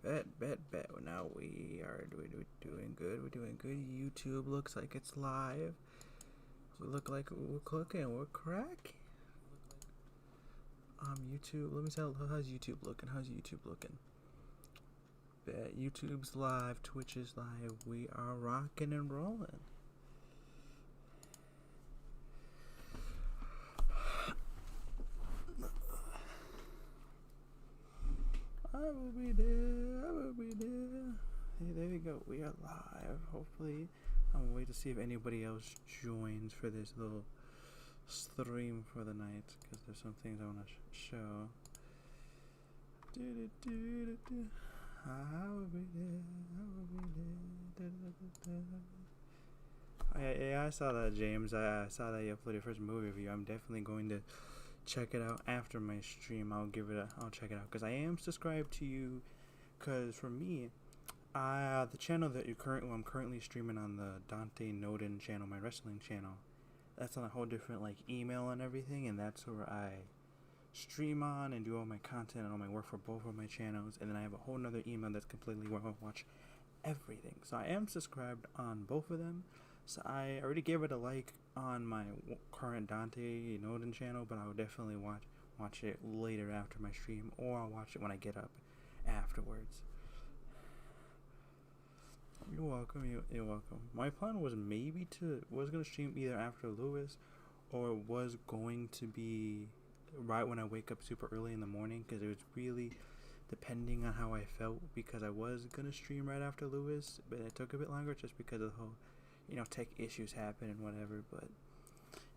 Bet. Now we are doing good. We're doing good. YouTube looks like it's live. We look like we're cooking. We're cracking. YouTube. Let me tell. How's YouTube looking? Bet YouTube's live. Twitch is live. We are rocking and rolling. I will be there. Hey, there we go. We are live. Hopefully, I'm gonna wait to see if anybody else joins for this little stream for the night, because there's some things I want to show. I will be there. Yeah, I saw that, James. I saw that you uploaded your first movie review. I'm definitely going to check it out after my stream. I'll check it out because I am subscribed to you. Because for me, the channel that I'm currently streaming on, the DanteNodin channel, my wrestling channel, that's on a whole different email and everything, and that's where I stream on and do all my content and all my work for both of my channels. And then I have a whole nother email that's completely where I watch everything. So I am subscribed on both of them. So I already gave it a like on my current DanteNodin channel, but I will definitely watch it later after my stream, or I'll watch it when I get up afterwards. You're welcome. You're welcome. My plan was gonna stream either after Lewis, or was going to be right when I wake up super early in the morning, because it was really depending on how I felt, because I was gonna stream right after Lewis, but it took a bit longer just because of the whole tech issues happen and whatever. But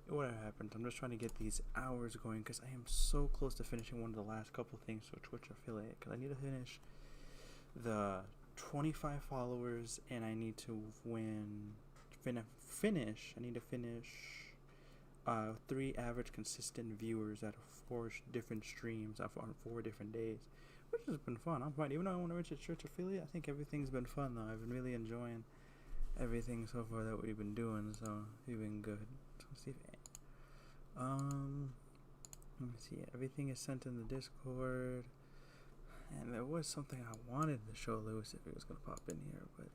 whatever happens, I'm just trying to get these hours going, because I am so close to finishing one of the last couple things for Twitch affiliate, because I need to finish the 25 followers, and I need to finish 3 average consistent viewers out of 4 different streams on 4 different days, which has been fun. I'm fine, even though I want to reach a church affiliate. I think everything's been fun though. I've been really enjoying everything so far that we've been doing, so we've been good. So let's see if let me see. Everything is sent in the Discord, and there was something I wanted to show Lewis if he was gonna pop in here, but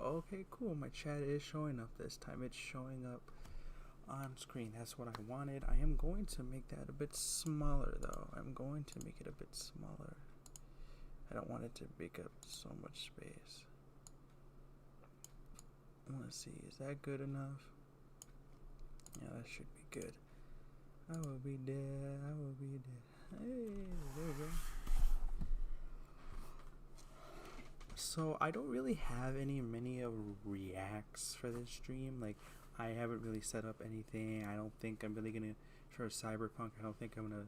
okay, cool. My chat is showing up this time. It's showing up on screen. That's what I wanted. I am going to make that a bit smaller though. I'm going to make it a bit smaller. I don't want it to take up so much space. Let's see, is that good enough? Yeah, that should be good. I will be there. Hey, there we go. So I don't really have many reacts for this stream. I haven't really set up anything. I don't think I'm really gonna, for Cyberpunk, I don't think I'm gonna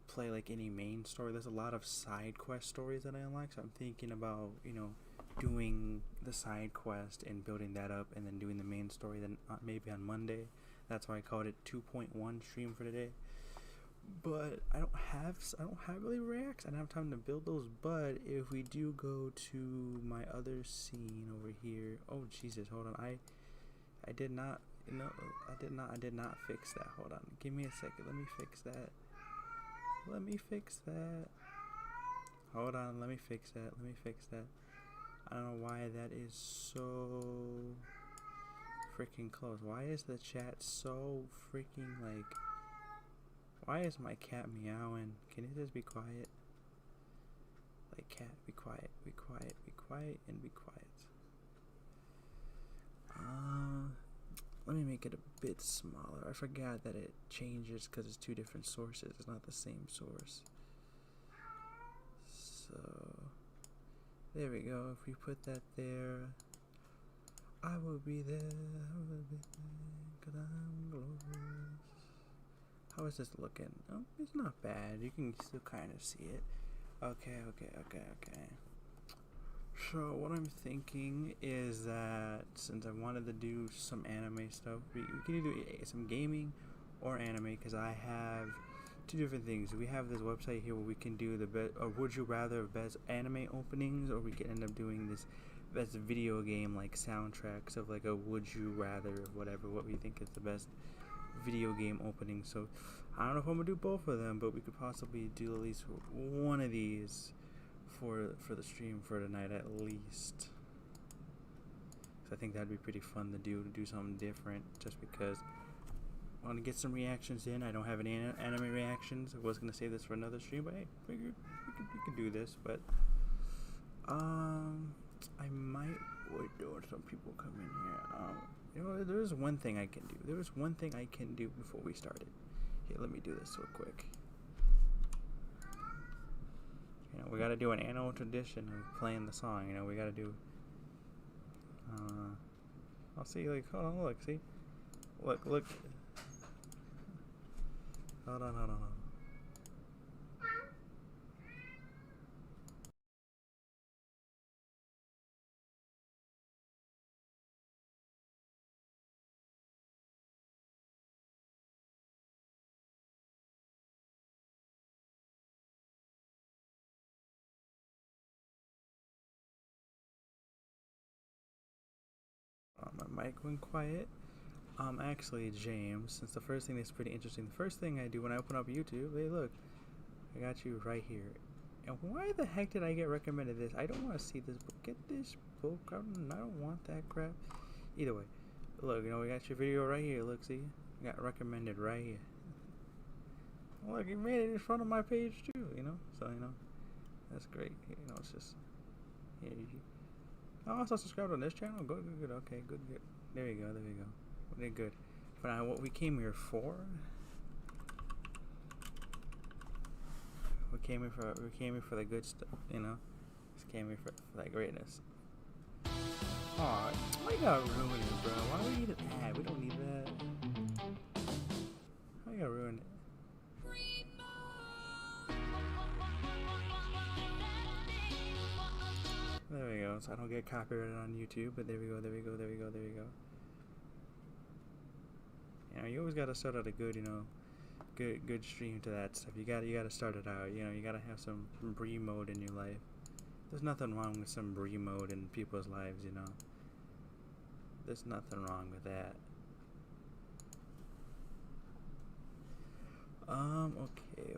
play any main story. There's a lot of side quest stories that I unlock, so I'm thinking about doing the side quest and building that up, and then doing the main story then maybe on Monday. That's why I called it 2.1 stream for today. But I don't have really reacts. I don't have time to build those. But if we do go to my other scene over here, oh Jesus, hold on, I did not fix that. Hold on, give me a second. Let me fix that. Hold on, let me fix that. I don't know why that is so freaking close. Why is the chat so freaking why is my cat meowing? Can it just be quiet? Cat, be quiet, and be quiet. Let me make it a bit smaller. I forgot that it changes because it's 2 different sources. It's not the same source. So there we go. If we put that there, I will be there, cause I'm glorious. How is this looking? Oh, it's not bad. You can still kind of see it. Okay. So what I'm thinking is that since I wanted to do some anime stuff, we can either do some gaming or anime, because I have 2 different things. We have this website here where we can do the best, or would you rather, best anime openings, or we can end up doing this best video game soundtracks of a would you rather, or whatever, what we think is the best video game opening. So I don't know if I'm gonna do both of them, but we could possibly do at least one of these for the stream for tonight at least. I think that'd be pretty fun to do something different, just because I want to get some reactions in. I don't have any anime reactions. I was gonna save this for another stream, but hey, figured we could do this. But I might wait till some people come in here. You know, there's one thing I can do. There's one thing I can do before we started. Here, let me do this real quick. You know, we gotta do an annual tradition of playing the song. You know, we gotta do. I'll see. Like, hold on, look, see, look. Hold on. My mic went quiet. Actually, James, since the first thing is pretty interesting, the first thing I do when I open up YouTube, hey, look, I got you right here. And why the heck did I get recommended this? I don't want to see this book. Get this book. I don't want that crap. Either way, look, you know, we got your video right here. Look, see, I got recommended right here. Look, you made it in front of my page too. You know, so you know, that's great. You know, it's just yeah. Also subscribe on this channel. Good. Okay, good. There you go. We did good. But what we came here for? We came here for the good stuff. You know, just came here for that greatness. Aw, why you gotta ruin it, bro? Why do we need an ad? We don't need that. Why you gotta ruin it? There we go. So I don't get copyrighted on YouTube, but there we go. You know, you always gotta start out a good, you know, good stream to that stuff. You gotta start it out. You know, you gotta have some Bree mode in your life. There's nothing wrong with some Bree mode in people's lives. You know, there's nothing wrong with that. Okay.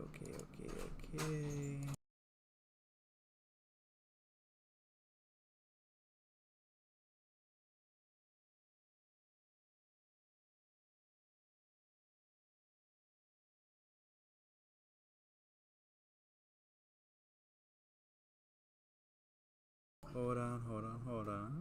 Hold on.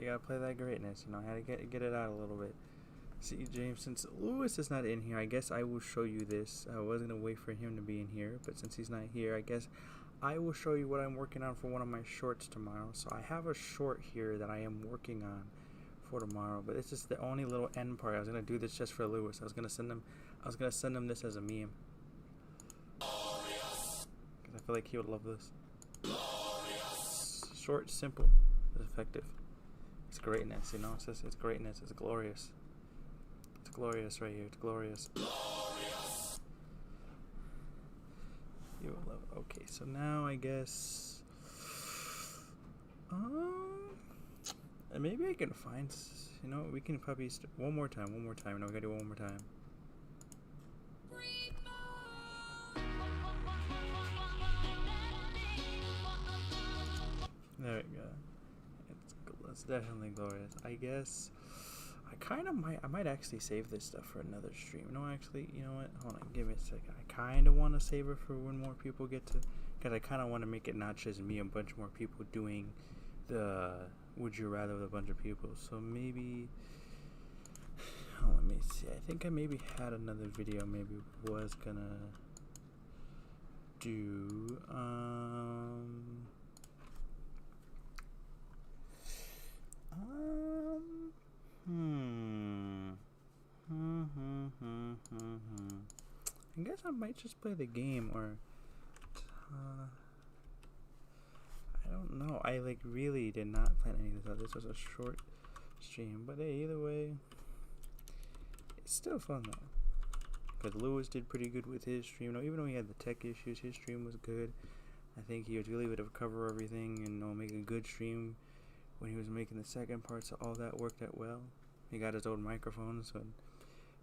You gotta play that greatness, you know, how to get it out a little bit. See, James, since Lewis is not in here, I guess I will show you this. I was gonna wait for him to be in here, but since he's not here, I guess I will show you what I'm working on for one of my shorts tomorrow. So I have a short here that I am working on for tomorrow, but this is the only little end part. I was gonna do this just for Lewis. I was gonna send him this as a meme. Because I feel like he would love this. Short, simple, effective. It's greatness, you know. It's greatness. It's glorious. It's glorious right here. It's glorious. You will love it. Okay, so now I guess, and maybe I can find. You know, we can probably one more time. No, we gotta do it one more time. There we go. It's definitely glorious. I guess I might actually save this stuff for another stream. No, actually, you know what? Hold on, give me a second. I kind of want to save it for when more people get to, because I kind of want to make it not just me, a bunch more people doing the Would You Rather with a bunch of people. So maybe, let me see. I think I maybe had another video maybe was gonna do, I guess I might just play the game, or I don't know. I like really did not plan any of this out. This was a short stream, but hey, either way, It's still fun though. Because Lewis did pretty good with his stream. Even though he had the tech issues, his stream was good. I think he was really able to cover everything and make a good stream when he was making the second part, so all that worked out well. He got his own microphone, so it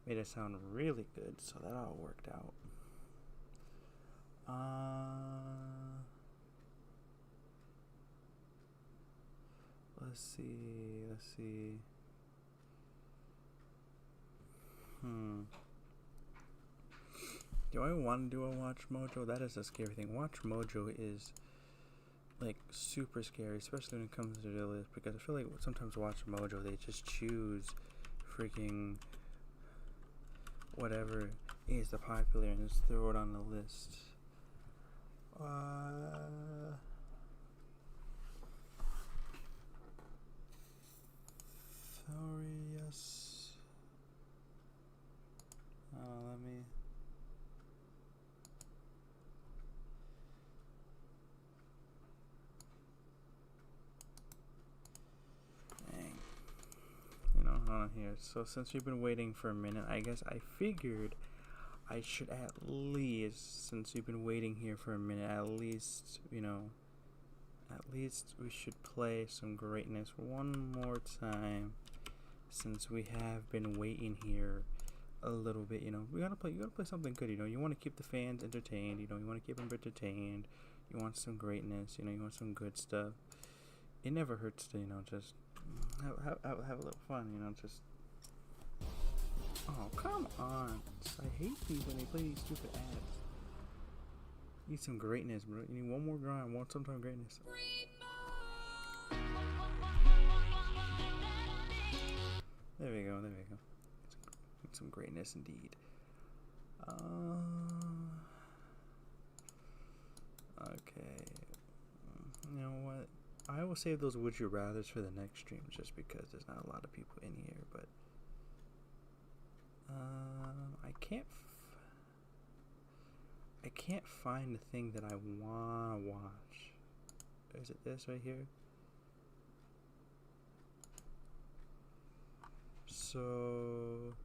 made it sound really good, so that all worked out. Let's see. Do I want to do a Watch Mojo? That is a scary thing. Watch Mojo is like super scary, especially when it comes to the list, because I feel like sometimes Watch Mojo, they just choose freaking whatever is the popular and just throw it on the list. Thorius. Let me. On here. So since we've been waiting for a minute, I guess I figured I should at least, since we've been waiting here for a minute, at least we should play some greatness one more time, since we have been waiting here a little bit. You gotta play something good. You want to keep the fans entertained. You want to keep them entertained. You want some greatness. You want some good stuff. It never hurts to just have a little fun, just. Oh, come on! I hate these when they play these stupid ads. Need some greatness, bro. You need one more grind. Want some greatness. There we go. Need some greatness indeed. Okay. You know what? I will save those Would You Rathers for the next stream, just because there's not a lot of people in here, but I can't find the thing that I wanna watch. Is it this right here? So,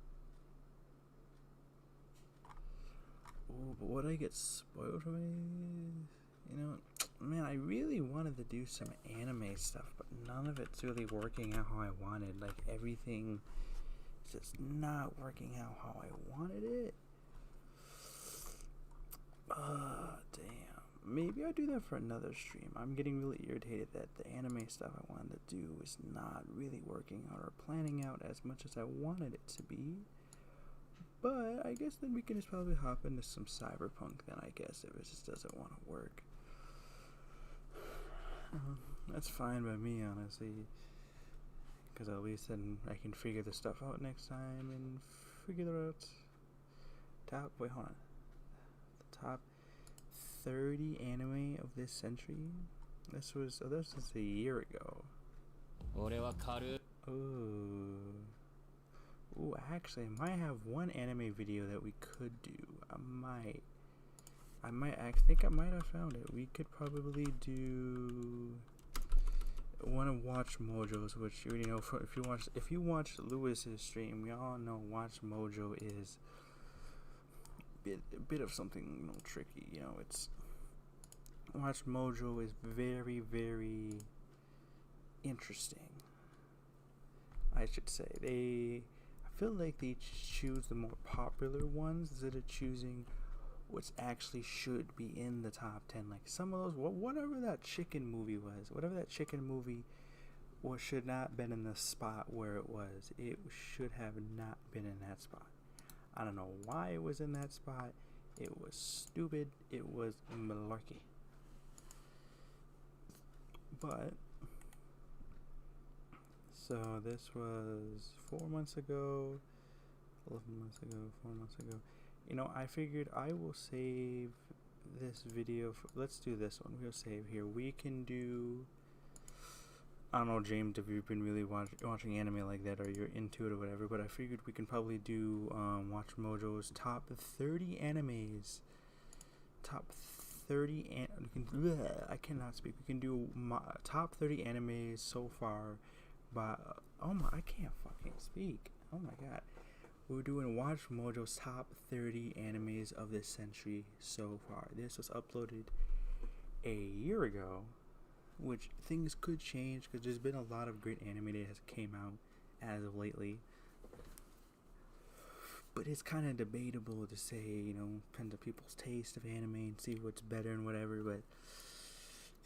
but would I get spoiled from it? Man, I really wanted to do some anime stuff, but none of it's really working out how I wanted. Like, everything is just not working out how I wanted it. Damn. Maybe I'll do that for another stream. I'm getting really irritated that the anime stuff I wanted to do is not really working out or planning out as much as I wanted it to be. But I guess then we can just probably hop into some Cyberpunk then, I guess, if it just doesn't want to work. That's fine by me, honestly, because at least then I can figure the stuff out next time and figure out hold on, the top 30 anime of this century. This was a year ago. Ooh, actually, I might have one anime video that we could do. I think I might have found it. We could probably do one of Watch Mojo's, which you already know. If you watch Lewis's stream, we all know Watch Mojo is a bit of something tricky. It's Watch Mojo is very, very interesting, I should say. I feel like they choose the more popular ones instead of choosing what's actually should be in the top 10. Like some of those, whatever that chicken movie should not been in the spot where it was. It should have not been in that spot. I don't know why it was in that spot. It was stupid. It was malarkey. But so this was 4 months ago, 11 months ago, 4 months ago. I figured I will save this video. Let's do this one. We'll save here. We can do. I don't know, James, if you've been really watching anime like that or you're into it or whatever, but I figured we can probably do Watch Mojo's top 30 animes. Top 30 I cannot speak. We can do top 30 animes so far by I can't fucking speak. Oh my god. We're doing Watch Mojo's top 30 animes of this century so far. This was uploaded a year ago, which things could change because there's been a lot of great anime that has came out as of lately. But it's kind of debatable to say, depends on people's taste of anime and see what's better and whatever, but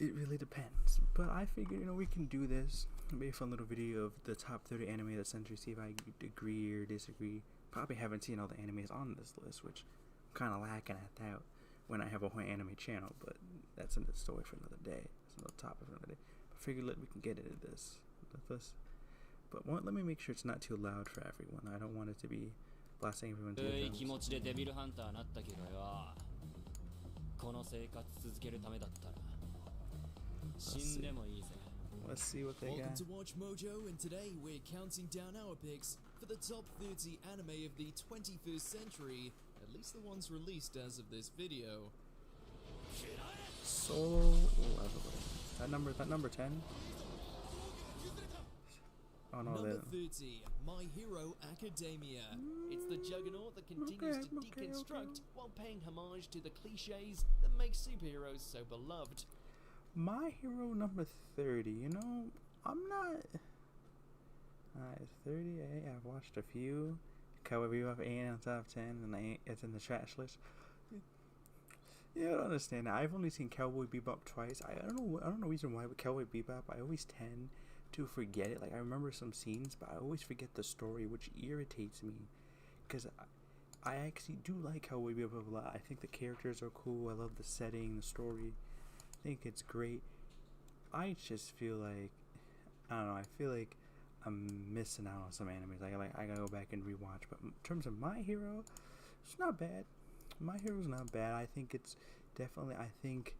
it really depends. But I figured, we can do this. Maybe a fun little video of the top 30 anime of the century, see if I agree or disagree. Probably haven't seen all the animes on this list, which I'm kind of lacking at that when I have a whole anime channel, but that's a story for another day. That's another topic for another day. I figured we can get into this. But let me make sure it's not too loud for everyone. I don't want it to be blasting everyone's eardrums. Let's see what they got. Welcome to Watch Mojo, and today we're counting down our picks for the top 30 anime of the 21st century, at least the ones released as of this video. Solo Leveling. That number 10? Oh no, Number 30, My Hero Academia. It's the juggernaut that continues to deconstruct while paying homage to the cliches that make superheroes so beloved. My Hero number 30, I'm not... Alright, 30, I've watched a few. Cowboy Bebop ain't on top 10, and it's in the trash list. Yeah, I don't understand that. I've only seen Cowboy Bebop twice. I don't know reason why with Cowboy Bebop, I always tend to forget it. Like, I remember some scenes, but I always forget the story, which irritates me. Because I actually do like Cowboy Bebop a lot. I think the characters are cool. I love the setting, the story. I think it's great. I just feel like, I don't know, I feel like I'm missing out on some animes. I gotta go back and rewatch. But in terms of My Hero, it's not bad. My Hero's not bad. I think it's definitely, I think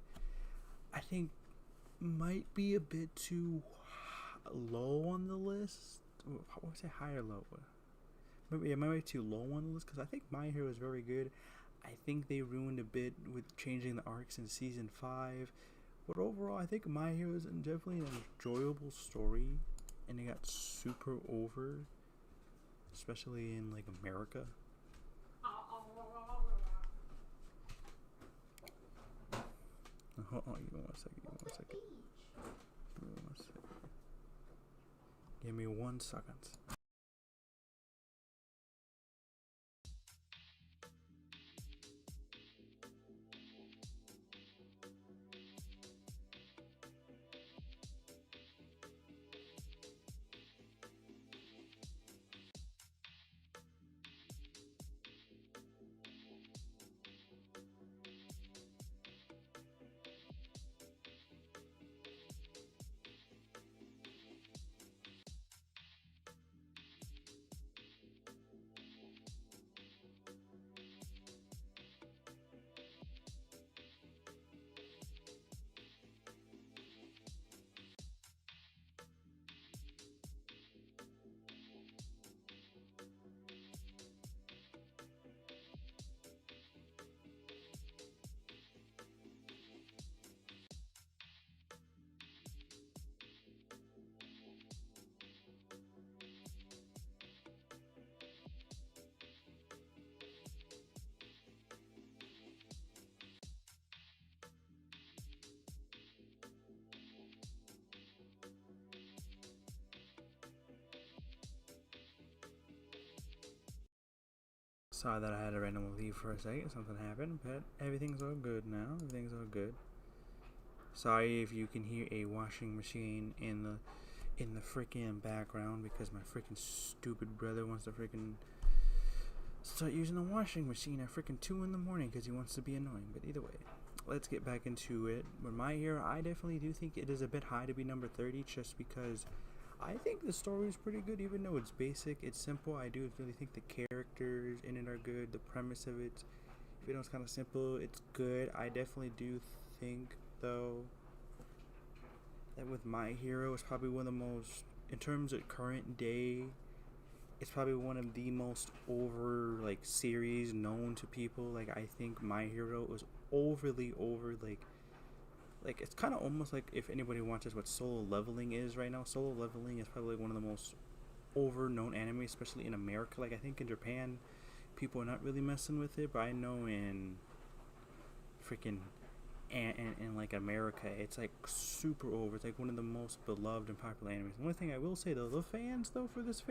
might be a bit too low on the list. I would say high or low. Maybe it might be too low on the list because I think My Hero is very good. I think they ruined a bit with changing the arcs in season 5. But overall, I think My Hero is definitely an enjoyable story. And it got super over. Especially in, like, America. Hold on, give me 1 second. Give me 1 second. Sorry that I had to randomly leave for a second. Something happened, but everything's all good now. Everything's all good. Sorry if you can hear a washing machine in the freaking background because my freaking stupid brother wants to freaking start using the washing machine at freaking 2 in the morning because he wants to be annoying. But either way, let's get back into it. With My Hero, I definitely do think it is a bit high to be number 30 just because I think the story is pretty good, even though it's basic, it's simple. I do really think the characters in it are good. The premise of it, even though it's kind of simple, it's good. I definitely do think, though, that with My Hero, it's probably one of the most, in terms of current day, it's probably one of the most over, like, series known to people. Like, I think My Hero was overly over, like it's kind of almost like if anybody watches what Solo Leveling is right now. Solo Leveling is probably one of the most over known anime, especially in America. Like I think in Japan, people are not really messing with it, but I know in freaking and like America, it's like super over. It's like one of the most beloved and popular animes. The only thing I will say though, the fans though for this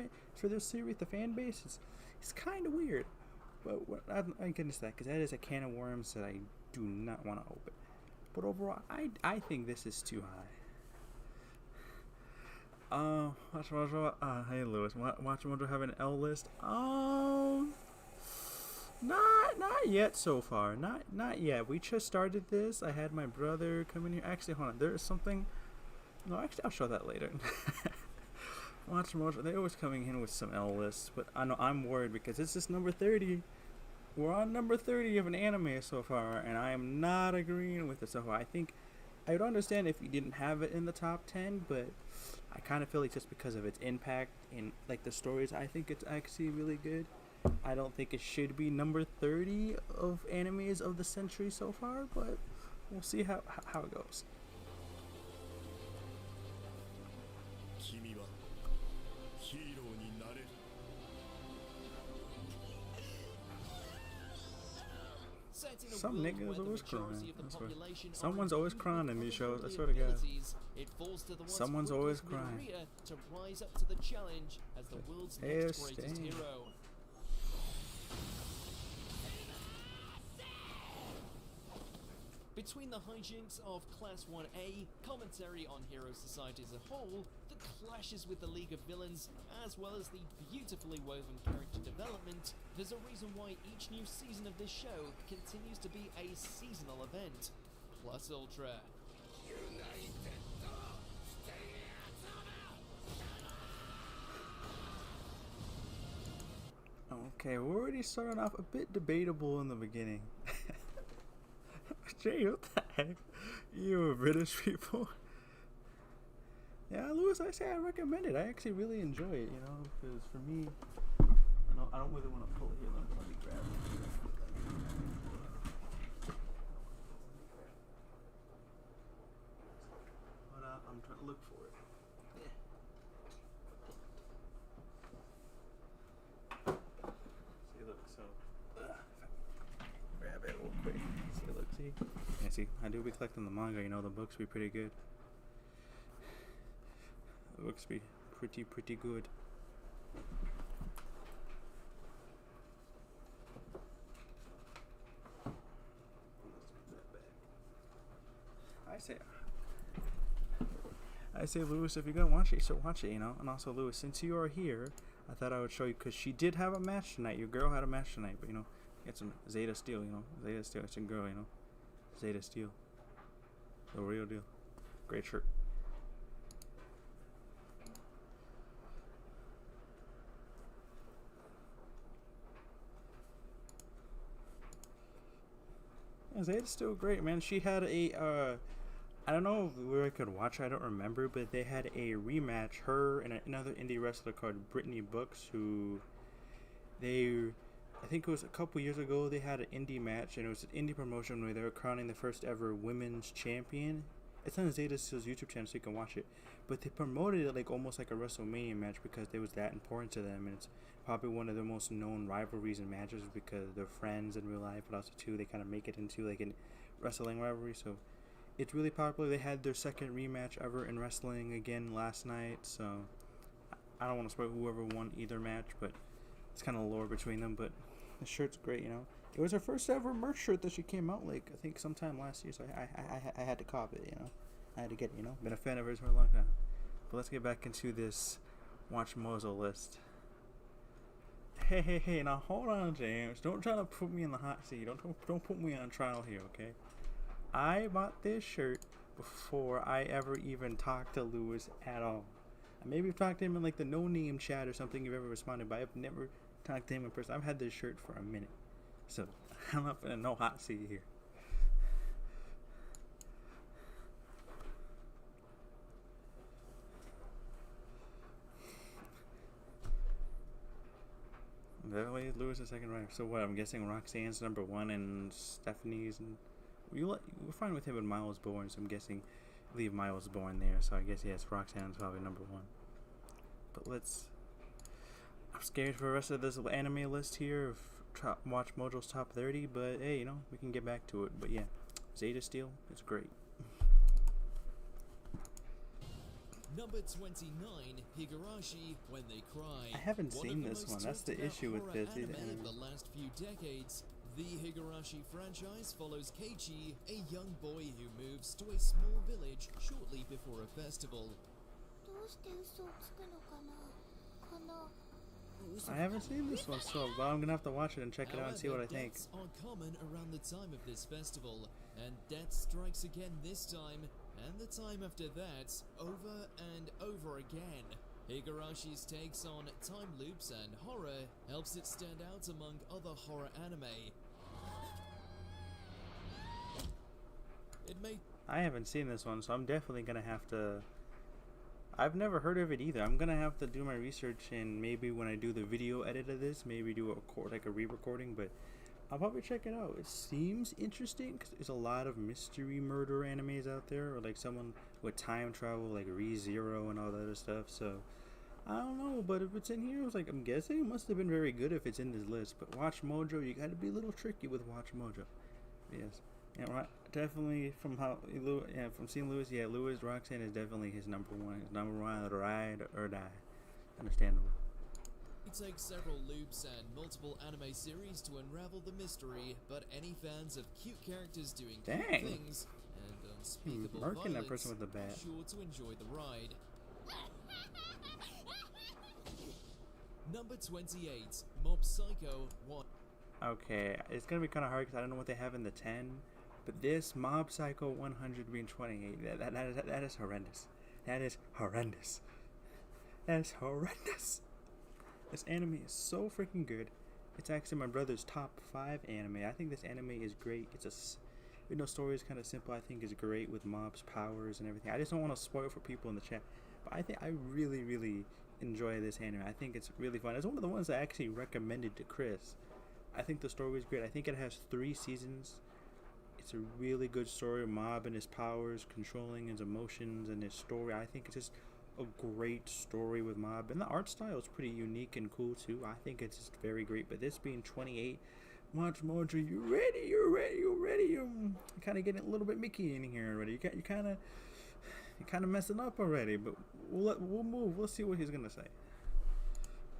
series, the fan base is kind of weird. But I get into that because that is a can of worms that I do not want to open. But overall, I think this is too high. Hey Lewis, Watch Mojo have an L list? Not yet so far. Not yet. We just started this. I had my brother come in here. Actually, hold on. There is something. No, actually, I'll show that later. Watch Mojo. They're always coming in with some L lists, but I know I'm worried because this is number 30. We're on number 30 of an anime so far, and I am not agreeing with it so far. I think I would understand if you didn't have it in the top 10, but I kind of feel like just because of its impact in like the stories, I think it's actually really good. I don't think it should be number 30 of animes of the century so far, but we'll see how it goes. Some niggas always crying. I swear. Someone's always crying in these shows. I swear to God. Someone's always crying. To rise up to the challenge as the world's next greatest hero. Between the hijinks of Class 1A, commentary on Hero Society as a whole, the clashes with the League of Villains, as well as the beautifully woven character development, there's a reason why each new season of this show continues to be a seasonal event. Plus Ultra. Okay, we're already starting off a bit debatable in the beginning. Jay, what the heck? You British people? Yeah, Lewis, I say I recommend it. I actually really enjoy it, you know, because for me, I don't really want to pull it here. Let me grab it. But I'm trying to look for it. Yeah. See, look, so grab it real quick. See, look, see. Yeah, see, I do be collecting the manga. You know, the books be pretty good. The books be pretty good. I say, Lewis, if you're gonna watch it, so watch it, you know. And also, Lewis, since you are here, I thought I would show you because she did have a match tonight. Your girl had a match tonight, but you know, get some Zeta Steel, you know. Zeta Steel, it's a girl, you know. Zeta Steel, the real deal. Great shirt. Yeah, Zeta's still great, man. She had a I don't know where I could watch her, I don't remember, but they had a rematch, her and another indie wrestler called Brittany Books, who I think it was a couple years ago, they had an indie match, and it was an indie promotion where they were crowning the first ever women's champion. It's on Zeta Steel's YouTube channel, so you can watch it, but they promoted it like almost like a WrestleMania match because it was that important to them, and it's probably one of their most known rivalries and matches because they're friends in real life, but also too, they kind of make it into like a wrestling rivalry, so it's really popular. They had their second rematch ever in wrestling again last night, so I don't want to spoil whoever won either match, but it's kind of lore between them. But the shirt's great, you know. It was her first ever merch shirt that she came out like I think sometime last year, so I had to cop it, you know. I had to get it, you know. Been a fan of hers for a long time. But let's get back into this Watch Mojo list. Hey, now hold on, James. Don't try to put me in the hot seat. Don't put me on trial here, okay? I bought this shirt before I ever even talked to Lewis at all. I maybe talked to him in like the no-name chat or something you've ever responded, but I've never talked to him in person. I've had this shirt for a minute, so I'm not in no hot seat here. That way, Lewis is second runner. So what? I'm guessing Roxanne's number one and Stephanie's and. We're fine with him when Miles born, so I'm guessing leave Miles born there. So I guess yes, Roxanne's probably number one. But let's I'm scared for the rest of this anime list here of Watch Mojo's top 30, but hey, we can get back to it. But yeah, Zeta Steel, it's great. Number 29, Higurashi, When They Cry. I haven't seen this one. That's the issue with this. Anime of the last few decades. The Higurashi franchise follows Keiichi, a young boy who moves to a small village shortly before a festival. I haven't seen this one, so I'm gonna have to watch it and check it out and see what I think. Deaths are common around the time of this festival, and death strikes again this time, and the time after that, over and over again. Higurashi's takes on time loops and horror helps it stand out among other horror anime. I haven't seen this one, so I'm definitely gonna have to. I've never heard of it either. I'm gonna have to do my research, and maybe when I do the video edit of this, maybe do a re-recording. But I'll probably check it out. It seems interesting because there's a lot of mystery murder animes out there, or like someone with time travel, like ReZero and all that other stuff. So I don't know, but if it's in here, I'm guessing it must have been very good if it's in this list. But Watch Mojo, you gotta be a little tricky with Watch Mojo. Yes. Yeah, definitely from seeing Lewis, Lewis Roxanne is definitely his number one. His number one, ride or die. Understandable. It takes several loops and multiple anime series to unravel the mystery, but any fans of cute characters doing cute things and unspeakable Murking violence that person with the bat. are sure to enjoy the ride. Number 28, Mob Psycho 1. Okay, it's gonna be kind of hard because I don't know what they have in the 10. But this Mob Psycho 100 being 28, that is horrendous. That is horrendous. That is horrendous. This anime is so freaking good. It's actually my brother's top 5 anime. I think this anime is great. Even though story is kind of simple, I think it's great with Mob's powers and everything. I just don't want to spoil for people in the chat. But I really, really enjoy this anime. I think it's really fun. It's one of the ones I actually recommended to Khris. I think the story is great. I think it has 3 seasons. It's a really good story. Mob and his powers, controlling his emotions and his story. I think it's just a great story with Mob. And the art style is pretty unique and cool too. I think it's just very great. But this being 28, Watch Mojo, you ready? You're kind of getting a little bit Mickey in here already. You're kind of messing up already. But we'll move. We'll see what he's gonna say.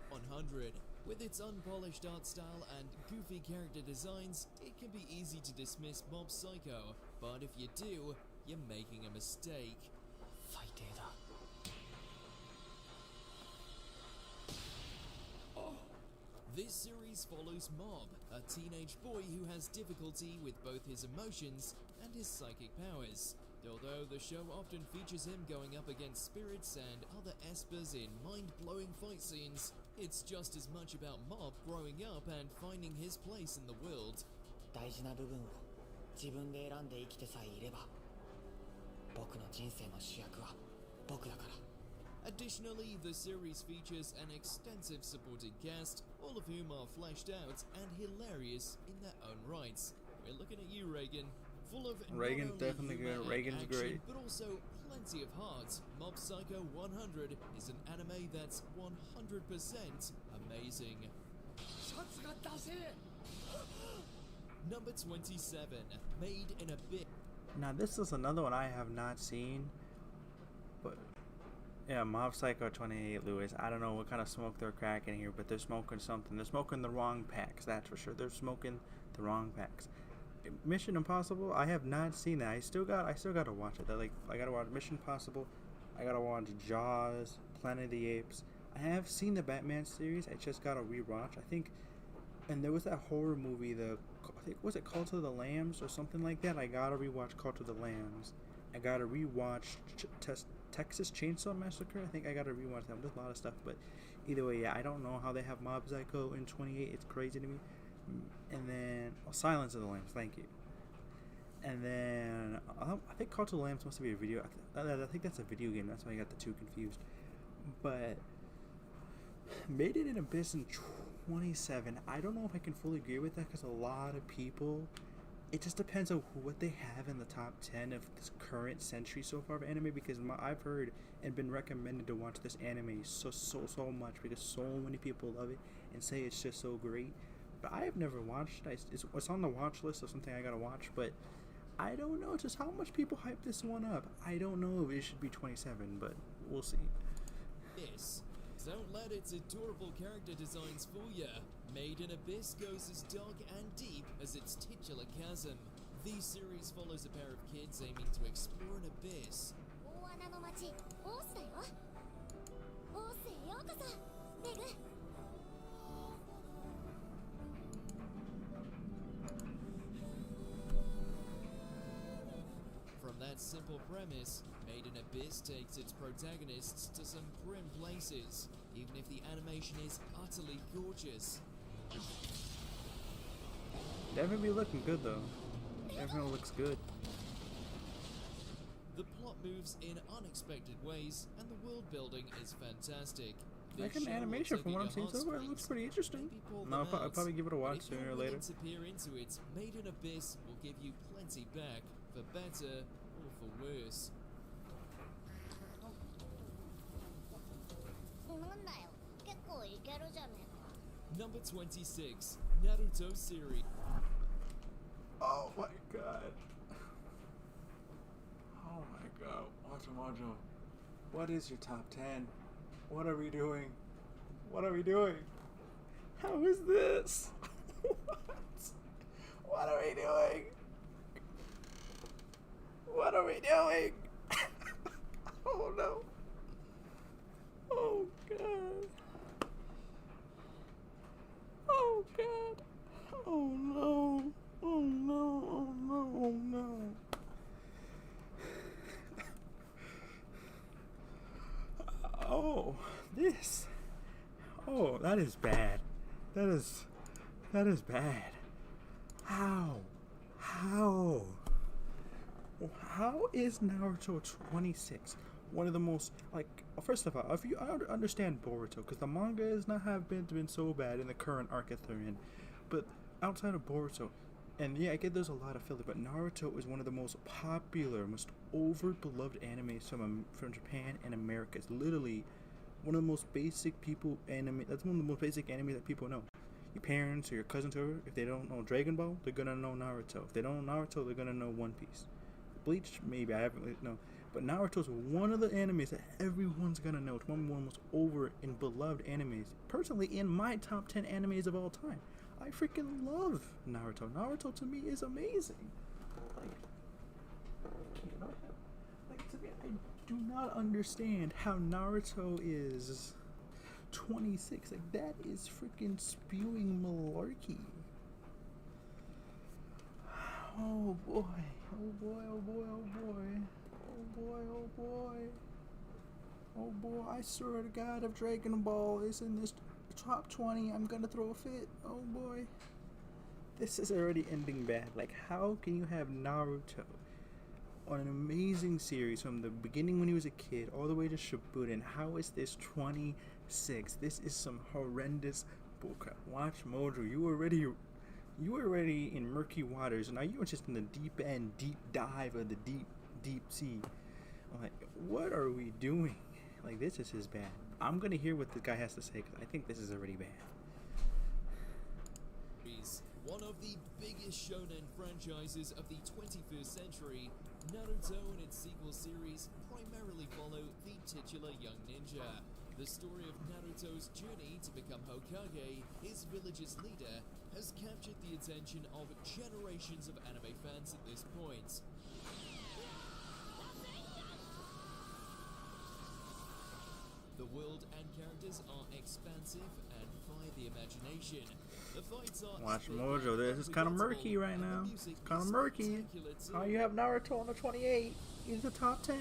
100. With its unpolished art style and goofy character designs, it can be easy to dismiss Mob Psycho, but if you do, you're making a mistake. This series follows Mob, a teenage boy who has difficulty with both his emotions and his psychic powers. Although the show often features him going up against spirits and other espers in mind-blowing fight scenes, it's just as much about Mob growing up and finding his place in the world. Additionally, the series features an extensive supporting cast, all of whom are fleshed out and hilarious in their own rights. We're looking at you, Reagan. Full of Reagan's definitely good. Reagan's action, great. But also plenty of heart. Mob Psycho 100 is an anime that's 100% amazing. Number 27, Made in a Bit. Now this is another one I have not seen, but yeah, Mob Psycho 28, Lewis. I don't know what kind of smoke they're cracking here, but they're smoking something. They're smoking the wrong packs, that's for sure. They're smoking the wrong packs. Mission Impossible, I have not seen that. I still got to watch it. I gotta watch Mission Impossible. I gotta watch Jaws, Planet of the Apes. I have seen the Batman series. I just gotta rewatch. I think, and there was that horror movie. Was it Cult of the Lambs or something like that? I gotta rewatch Cult of the Lambs. I gotta rewatch Texas Chainsaw Massacre. I think I gotta rewatch that. There's a lot of stuff, but either way, yeah, I don't know how they have Mob Psycho in 28. It's crazy to me. And then Silence of the Lambs, thank you. And then I think Cult of the Lambs must be a video. I think that's a video game. That's why I got the two confused. But Made It in Abyss in 27. I don't know if I can fully agree with that because a lot of people it just depends on what they have in the top 10 of this current century so far of anime, because I've heard and been recommended to watch this anime so much because so many people love it and say it's just so great. But I have never watched it. It's on the watch list of something I gotta watch, but I don't know just how much people hype this one up. I don't know if it should be 27, but we'll see. Yes. Don't let its adorable character designs fool ya. Made in Abyss goes as dark and deep as its titular chasm. The series follows a pair of kids aiming to explore an abyss. From that simple premise, Made in Abyss takes its protagonists to some grim places, even if the animation is utterly gorgeous. Definitely looking good though. Everyone looks good. The plot moves in unexpected ways, and the world building is fantastic. Like an animation from what I'm seeing so far, it looks pretty interesting. No, I'll probably give it a watch sooner or later. To peer into it, Made in Abyss will give you plenty back, for better or for worse. Number 26, Naruto series. Oh my god. Oh my god. Mojo. What is your top 10? What are we doing? What are we doing? How is this? What are we doing? What are we doing? Oh no. Oh god. Oh god. Oh no. Oh no. Oh no. Oh no. Oh, this. Oh, that is bad. That is bad. How is Naruto 26 one of the most, like, first of all, I understand Boruto, because the manga has not been so bad in the current arc that they're in, but outside of Boruto, and yeah, I get there's a lot of filler, but Naruto is one of the most popular, most over-beloved animes from Japan and America. It's literally one of the most basic that's one of the most basic anime that people know. Your parents or your cousins, whoever, if they don't know Dragon Ball, they're gonna know Naruto. If they don't know Naruto, they're gonna know One Piece. Bleach, maybe, I haven't really know. But Naruto's one of the animes that everyone's gonna know. It's one of the most over and beloved animes. Personally, in my top 10 animes of all time. I freaking love Naruto. Naruto to me is amazing. Like to me, I do not understand how Naruto is 26. Like, that is freaking spewing malarkey. Oh boy. Oh boy, oh boy, oh boy. Oh boy, oh boy. Oh boy, I swear to God, if Dragon Ball is in this top 20, I'm gonna throw a fit. Oh boy. This is already ending bad. Like, how can you have Naruto on an amazing series from the beginning when he was a kid all the way to Shippuden? How is this 26? This is some horrendous bullcrap. Watch Mojo. You were already in murky waters, and now you are just in the deep end, deep dive of the deep sea. I'm like, what are we doing? Like, this is just bad. I'm gonna hear what the guy has to say, because I think this is already bad. One of the biggest shonen franchises of the 21st century, Naruto and its sequel series primarily follow the titular young ninja. The story of Naruto's journey to become Hokage, his village's leader, has captured the attention of generations of anime fans at this point. The world and characters are expansive and defy the imagination. The fights are Watch Mojo. This is kind of murky right now. It's kind of murky. Oh, you have Naruto on the 28. He's the top 10.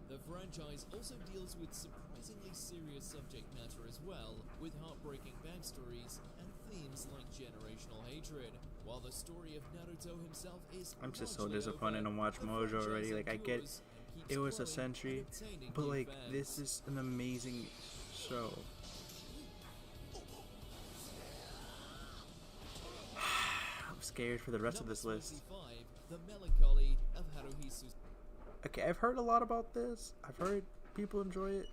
The franchise also deals with surprisingly serious subject matter as well, with heartbreaking backstories and themes like generational hatred. While the story of Naruto himself is I'm just so disappointed to watch Mojo already. Like, I get it was a century, but like, this is an amazing show. scared for the rest of this list. 25, The Melancholy of Haruhi Suzumiya. Okay, I've heard a lot about this. I've heard people enjoy it,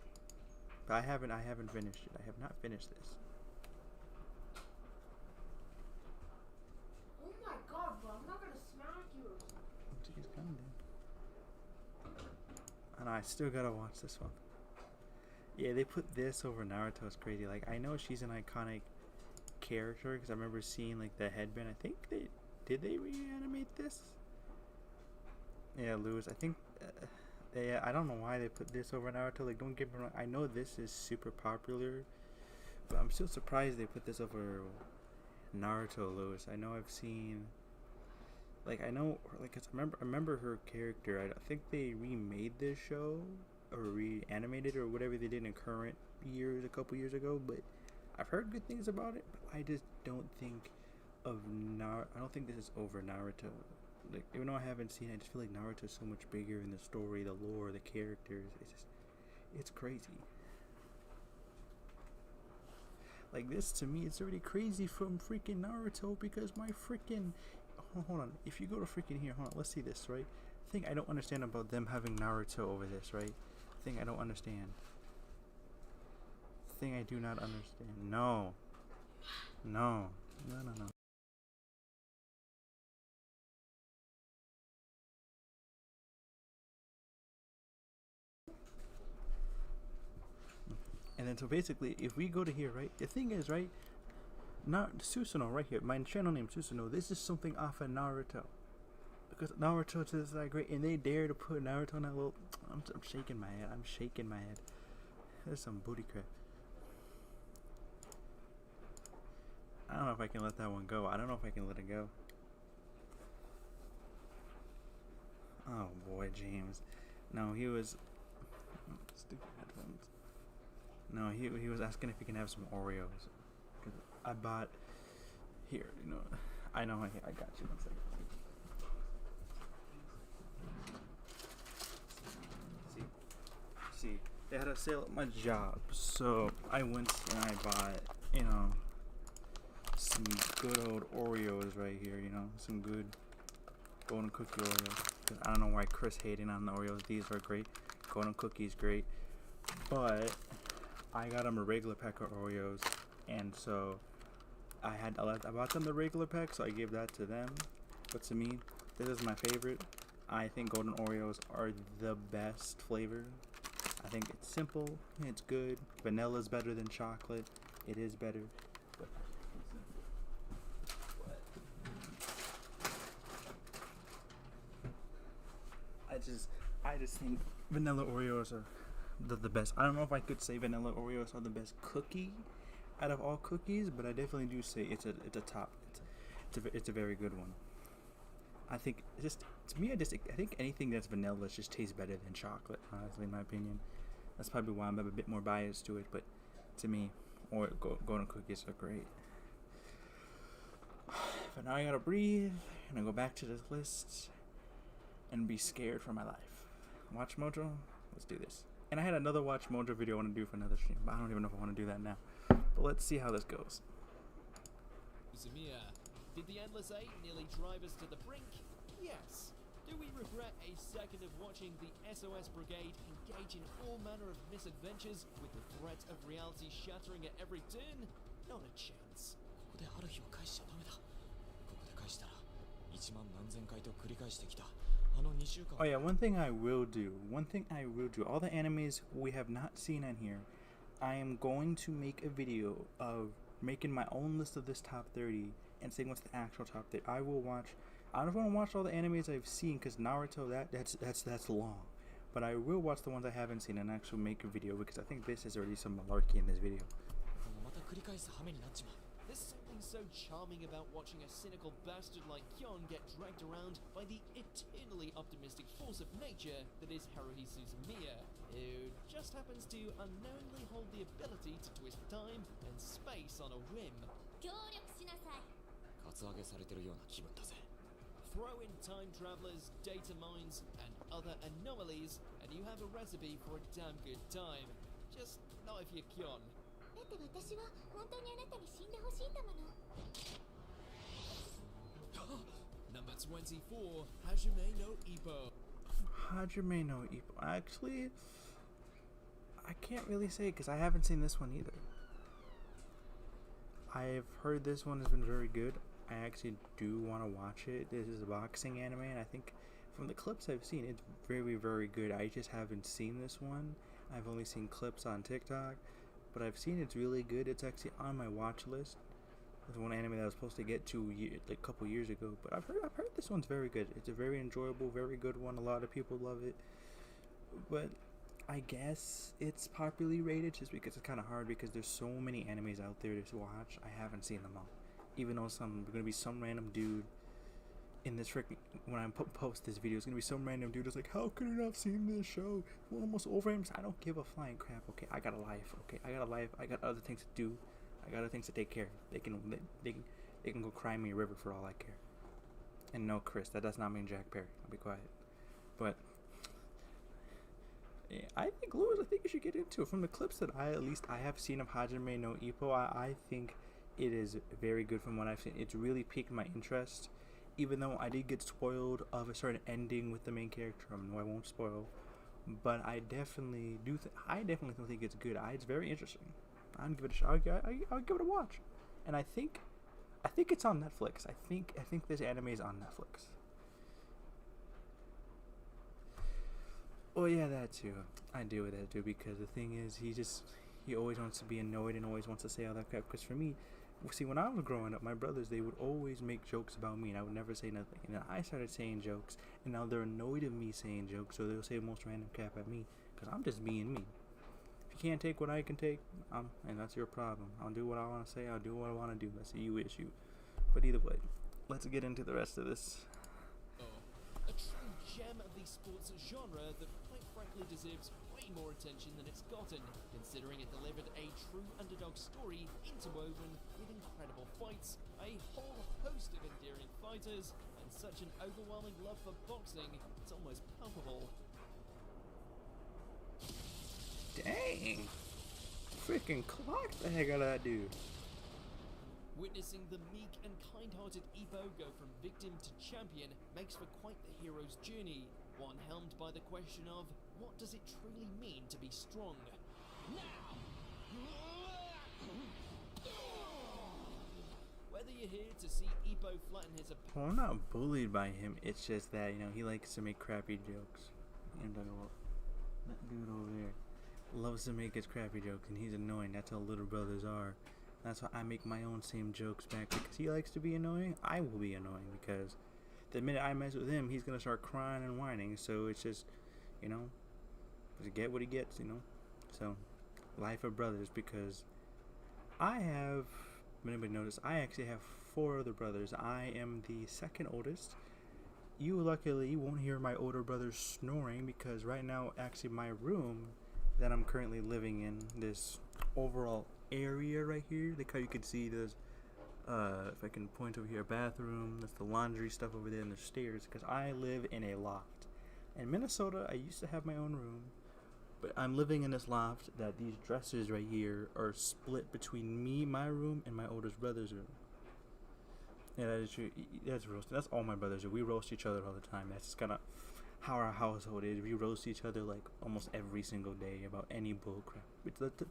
but I haven't finished it. I have not finished this. Oh my god, bro, I'm not gonna smack you or something. Jeez, calm down. And I still gotta watch this one. Yeah, they put this over Naruto. It's crazy. Like, I know she's an iconic character because I remember seeing like the headband. I think they reanimate this. Yeah, Lewis. I think I don't know why they put this over Naruto. Like, don't get me wrong. I know this is super popular, but I'm still surprised they put this over Naruto, Lewis. I know I've seen. Like, I know, like, 'cause I remember her character. I think they remade this show or reanimated or whatever they did in current years a couple years ago. But I've heard good things about it. But I just don't think I don't think this is over Naruto. Like, even though I haven't seen it, I just feel like Naruto is so much bigger in the story, the lore, the characters. It's crazy. Like, this to me, it's already crazy from freaking Naruto because my freaking. Hold on. If you go to freaking here, hold on. Let's see this, right? Thing I don't understand about them having Naruto over this, right? Thing I don't understand. Thing I do not understand. No. No. And then so basically, if we go to here, right? The thing is, right? Not Susanoo right here. My channel name Susanoo. This is something off of Naruto. Because Naruto is that great, and they dare to put Naruto in that little. I'm shaking my head. I'm shaking my head. There's some booty crap. I don't know if I can let that one go. I don't know if I can let it go. Oh boy, James. No, he was. Stupid headphones. No, he was asking if he can have some Oreos. Cause I bought. Here, you know. I know. I got you. One second. See, they had a sale at my job, so I went and I bought, you know, some good old Oreos right here, you know, some good golden cookie Oreos. Cause I don't know why Khris hating on the Oreos. These are great. Golden cookies great, but I got them a regular pack of Oreos, and so I bought them the regular pack, so I gave that to them. But to me, this is my favorite. I think golden Oreos are the best flavor. I think it's simple, it's good. Vanilla is better than chocolate. It is better. But I just think vanilla Oreos are the best. I don't know if I could say vanilla Oreos are the best cookie out of all cookies, but I definitely do say it's a top. It's a very good one. I think just to me, I think anything that's vanilla just tastes better than chocolate. Honestly, in my opinion, that's probably why I'm a bit more biased to it. But to me, golden cookies are great. But now I gotta breathe and I go back to this list and be scared for my life. Watch Mojo, let's do this. And I had another Watch Mojo video I want to do for another stream, but I don't even know if I want to do that now. But let's see how this goes. Suzumiya. Did the Endless Eight nearly drive us to the brink? Yes. Do we regret a second of watching the SOS Brigade engage in all manner of misadventures with the threat of reality shattering at every turn? Not a chance. Oh yeah, one thing I will do, all the animes we have not seen on here, I am going to make a video of making my own list of this top 30 and saying what's the actual top 30. I don't want to watch all the animes I've seen because Naruto, that's long. But I will watch the ones I haven't seen and actually make a video because I think this is already some malarkey in this video. There's something so charming about watching a cynical bastard like Kyon get dragged around by the eternally optimistic force of nature that is Haruhi Suzumiya, who just happens to unknowingly hold the ability to twist time and space on a whim. Throw in time travelers, data mines, and other anomalies, and you have a recipe for a damn good time. Just not if you're Kyon. 24. Hajime no Ippo. Hajime no Ippo. Actually, I can't really say because I haven't seen this one either. I've heard this one has been very good. I actually do want to watch it. This is a boxing anime, and I think from the clips I've seen, it's very, very good. I just haven't seen this one. I've only seen clips on TikTok, but I've seen it's really good. It's actually on my watch list. It's one anime that I was supposed to get to like a couple years ago, but I've heard this one's very good. It's a very enjoyable, very good one. A lot of people love it, but I guess it's popularly rated just because it's kind of hard because there's so many animes out there to watch. I haven't seen them all, even though there's gonna be some random dude in this freaking when I post this video, it's gonna be some random dude that's like, how could you not have seen this show? We're almost over him. I don't give a flying crap. Okay, I got a life. Okay, I got a life. I got other things to do. I got other things to take care of. They can go cry me a river for all I care. And no, Khris, that does not mean Jack Perry. I'll be quiet. But yeah, I think Lewis, I think you should get into it. From the clips that I have seen of Hajime no Ippo, I think it is very good from what I've seen. It's really piqued my interest. Even though I did get spoiled of a certain ending with the main character, I won't spoil, but I definitely do. I definitely don't think it's good. It's very interesting. I'll give it a shot. I'll give it a watch, and I think it's on Netflix. I think this anime is on Netflix. Oh yeah, that too. I deal with that too because the thing is, he always wants to be annoyed and always wants to say all that crap. Because for me, see, when I was growing up, my brothers, they would always make jokes about me, and I would never say nothing. And then I started saying jokes, and now they're annoyed at me saying jokes, so they'll say the most random crap at me because I'm just being me. If you can't take what I can take, and that's your problem. I'll do what I want to say. I'll do what I want to do. That's a you issue. But either way, let's get into the rest of this. A true gem of the sports genre that quite frankly deserves way more attention than it's gotten, considering it delivered a true underdog story interwoven with incredible fights, a whole host of endearing fighters, and such an overwhelming love for boxing, it's almost palpable. Dang! Freaking clocked the heck out of that dude. Witnessing the meek and kind-hearted Ippo go from victim to champion makes for quite the hero's journey, one helmed by the question of, what does it truly mean to be strong? Now! Whether you're here to see Ippo flatten his opponent... Well, I'm not bullied by him, it's just that, he likes to make crappy jokes. I'm talking about that dude over there. Loves to make his crappy jokes, and he's annoying. That's how little brothers are. That's why I make my own same jokes back, because he likes to be annoying. I will be annoying, because the minute I mess with him, he's going to start crying and whining. So it's just, get what he gets, So, life of brothers, because I have, if anybody noticed, I actually have 4 other brothers. I am the second oldest. You luckily won't hear my older brothers snoring, because right now, actually, my room that I'm currently living in, this overall area right here, like how you can see there's if I can point over here, bathroom, there's the laundry stuff over there, and there's stairs, because I live in a loft. In Minnesota, I used to have my own room, but I'm living in this loft that these dressers right here are split between me, my room, and my oldest brother's room. Yeah, that is true. That's roasting. That's all my brothers do. We roast each other all the time. That's just kind of how our household is. We roast each other like almost every single day about any bull crap.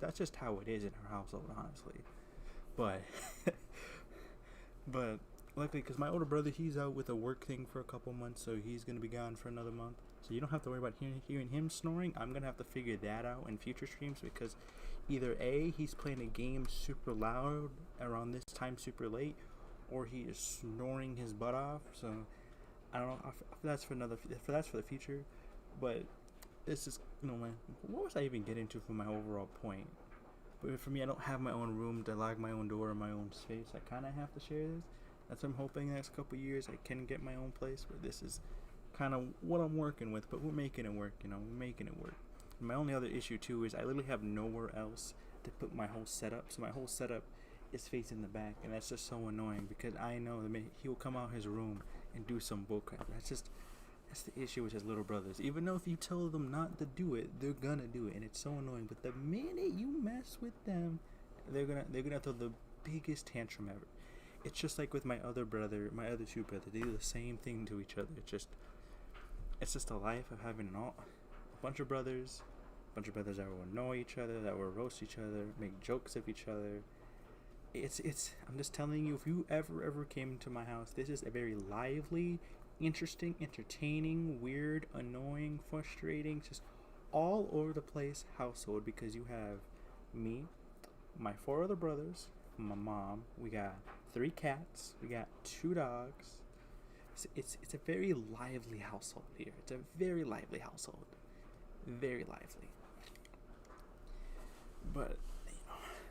That's just how it is in our household, honestly. But but luckily, because my older brother, he's out with a work thing for a couple months, so he's gonna be gone for another month. So you don't have to worry about hearing him snoring. I'm gonna have to figure that out in future streams, because either A, he's playing a game super loud around this time, super late, or he is snoring his butt off. So I don't know. That's for the future. But it's just, man, what was I even getting to for my overall point? But for me, I don't have my own room to lock my own door or my own space. I kind of have to share this. That's what I'm hoping the next couple years I can get my own place. But this is kind of what I'm working with. But we're making it work, we're making it work. And my only other issue too is I literally have nowhere else to put my whole setup. So my whole setup is facing the back, and that's just so annoying, because I know that he will come out his room and do some bullcrap. That's the issue with his little brothers. Even though if you tell them not to do it, they're gonna do it, and it's so annoying. But the minute you mess with them, they're gonna throw the biggest tantrum ever. it's just like with my other brother, my other two brothers. They do the same thing to each other. It's just a life of having a bunch of brothers that will annoy each other, that will roast each other, make jokes of each other. I'm just telling you, if you ever came to my house, this is a very lively, interesting, entertaining, weird, annoying, frustrating, just all over the place household, because you have me, my 4 other brothers, my mom, we got 3 cats, we got 2 dogs. It's a very lively household here. It's a very lively household. Very lively. But,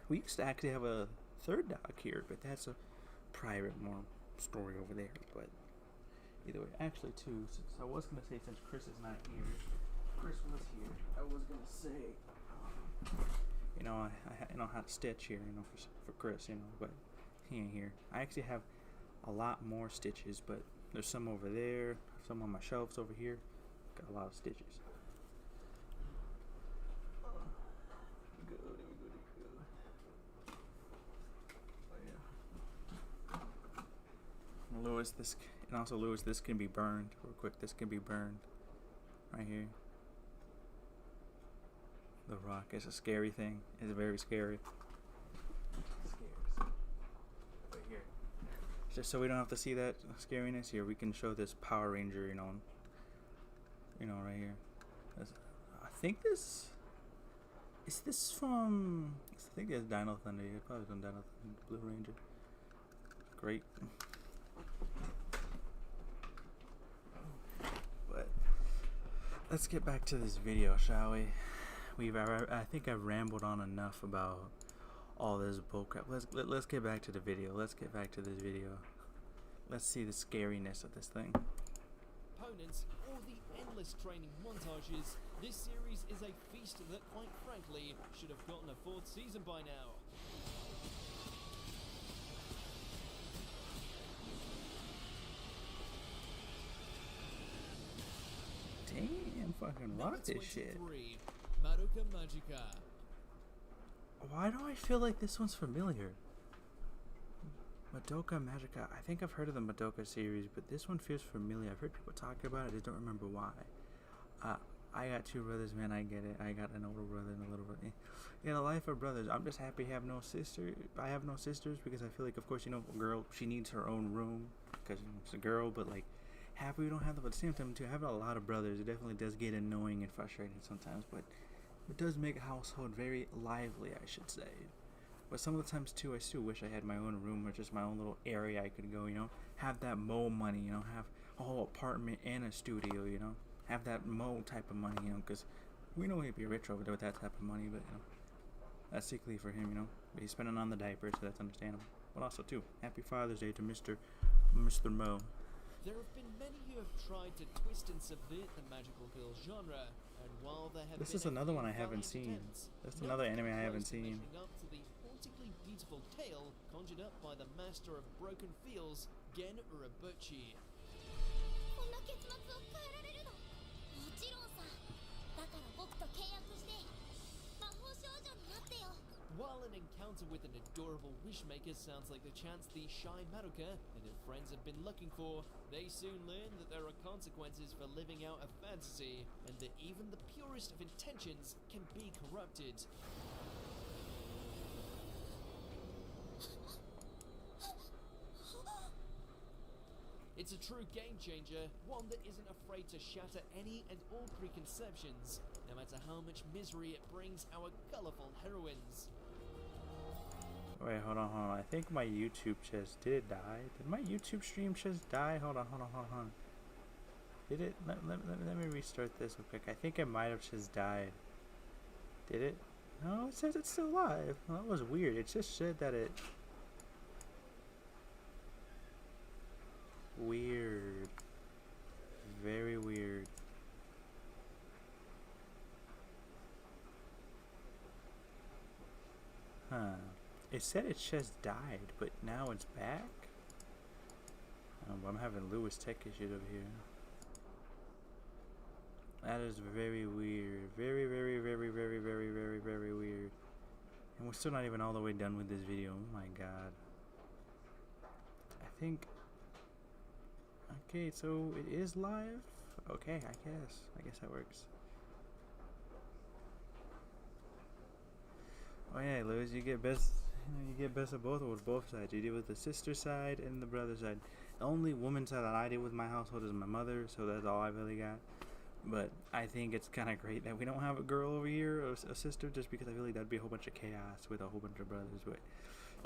we used to actually have a 3rd dog here, but that's a private more story over there. But either way, actually too, since I was gonna say, since Khris is not here, Khris was here, I was gonna say, I know how to stitch here, for Khris, but he ain't here. I actually have a lot more stitches, but there's some over there, some on my shelves over here. Got a lot of stitches. Lewis, this can be burned real quick. This can be burned right here. The rock is a scary thing. It's very scary. It scares. Right here. Just so we don't have to see that scariness here, we can show this Power Ranger, right here. I think this is this from. I think it's Dino Thunder. Yeah, probably from Dino Thunder, Blue Ranger. Great. But let's get back to this video, shall we? I think I've rambled on enough about all this bullcrap. Let's get back to the video. Let's get back to this video. Let's see the scariness of this thing. Opponents or the endless training montages, this series is a feast that, quite frankly, should have gotten a 4th season by now. Damn, fucking rock this shit. Madoka Magica. Why do I feel like this one's familiar? Madoka Magica. I think I've heard of the Madoka series, but this one feels familiar. I've heard people talk about it. I just don't remember why. I got 2 brothers, man. I get it. I got an older brother and a little brother. In a life of brothers, I'm just happy I have no sister. I have no sisters because I feel like, of course, a girl, she needs her own room because it's a girl, but like, happy we don't have that. But at the same time, too, having a lot of brothers, it definitely does get annoying and frustrating sometimes, but it does make a household very lively, I should say. But some of the times, too, I still wish I had my own room or just my own little area I could go, have that Mo money, have a whole apartment and a studio, have that Mo type of money, because we know he'd be rich over there with that type of money, but, that's sickly for him, but he's spending on the diapers, so that's understandable. But also, too, happy Father's Day to Mr. Mo. There have been many who have tried to twist and subvert the magical girl genre, and while there have this is another one I haven't seen. That's another anime I haven't seen. Up to the hauntingly beautiful tale conjured up by the master of broken feels, Gen Urabuchi. While an encounter with an adorable wishmaker sounds like the chance the shy Madoka and her friends have been looking for, they soon learn that there are consequences for living out a fantasy, and that even the purest of intentions can be corrupted. It's a true game changer, one that isn't afraid to shatter any and all preconceptions, no matter how much misery it brings our colourful heroines. Wait, hold on. I think my YouTube did it die? Did my YouTube stream just die? Hold on. Did it? Let me restart this real quick. I think it might have just died. Did it? No, it says it's still live. Well, that was weird. It just said that it... Weird. Very weird. Huh. It said it just died, but now it's back? I'm having Lewis tech issues over here. That is very weird. Very weird. And we're still not even all the way done with this video. Oh my god. think. Okay, so it is live. Okay, I guess that works. Oh yeah, Lewis, you get best. You get best of both worlds, both sides. You deal with the sister side and the brother side. The only woman side that I deal with my household is my mother, so that's all I really got. But I think it's kind of great that we don't have a girl over here, or a sister, just because I feel like that'd be a whole bunch of chaos with a whole bunch of brothers. But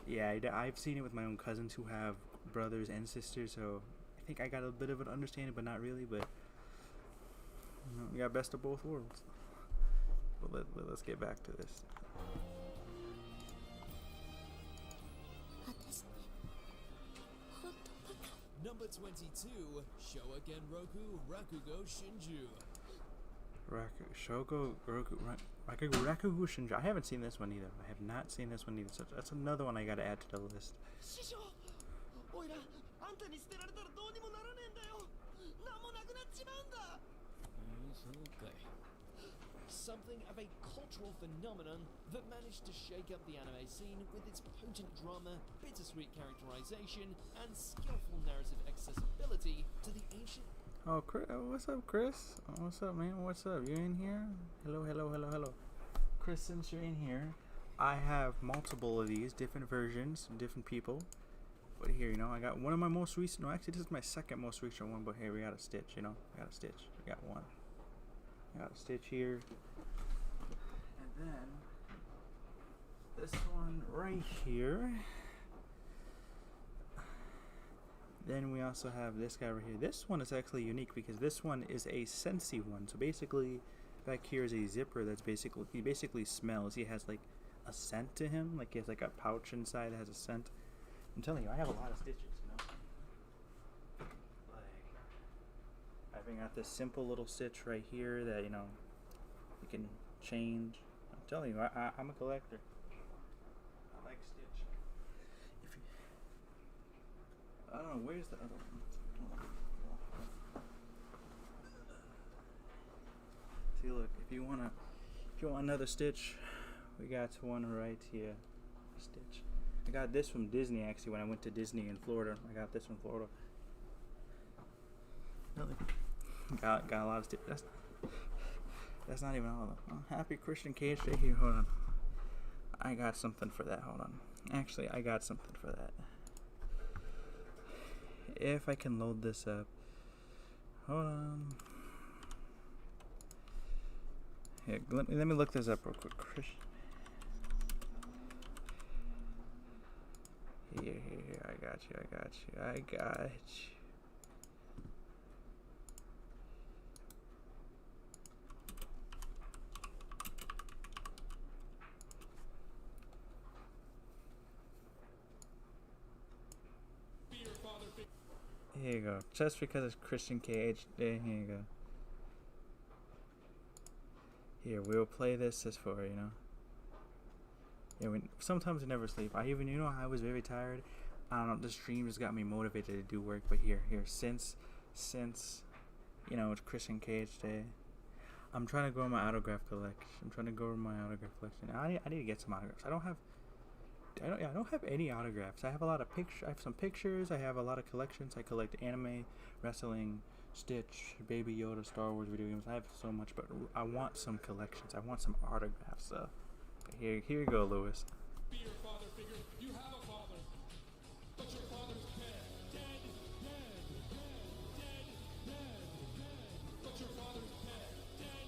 yeah, I've seen it with my own cousins who have brothers and sisters, so I think I got a bit of an understanding, but not really. But you know, we got best of both worlds. But let's get back to this. Number 22, Showa Roku Rakugo Shinju. Rakugo Shinju. I haven't seen this one either. I have not seen this one either. So that's another one I gotta add to the list. Something of a cultural phenomenon that managed to shake up the anime scene with its potent drama, bittersweet characterization, and skillful narrative accessibility to the ancient... Oh, what's up, Chris? What's up, man? What's up? You in here? Hello. Chris, since you're in here, I have multiple of these, different versions, different people. But here, you know, I got one of my most recent... No, actually, this is my second most recent one, but here, we got a Stitch, you know? We got a Stitch. We got one. I got a Stitch here. And then this one right here. Then we also have this guy right here. This one is actually unique because this one is a Sensi one. So basically, back here is a zipper that's he basically smells. He has like a scent to him. Like he has like a pouch inside that has a scent. I'm telling you, I have a lot of Stitches, you know. I've got this simple little Stitch right here that, you know, you can change. I'm telling you, I'm a collector. I like Stitch. I don't know, where's the other one? See, look, if you want another Stitch, we got one right here. Stitch. I got this from Disney, actually, when I went to Disney in Florida. I got this from Florida. Really? Got a lot of Stitch. That's not even all of them. Oh, Happy Christian Cage Day here. Hold on. I got something for that. Hold on. Actually, I got something for that. If I can load this up. Hold on. Here, let me look this up real quick. Christian. Here. I got you. Here you go. Just because it's Christian Cage Day, here you go. Here, we'll play this as for, you know. Yeah, sometimes I never sleep. I was very tired. I don't know, the stream just got me motivated to do work, but here, since, you know, it's Christian Cage Day, I'm trying to grow my autograph collection. I need to get some autographs. I don't have any autographs. I have a lot of pictures. I have some pictures. I have a lot of collections. I collect anime, wrestling, Stitch, Baby Yoda, Star Wars video games. I have so much, but I want some collections. I want some autographs. So here you go, Lewis. Be your father figure. You have a father, but your father's dead. But your father's dead.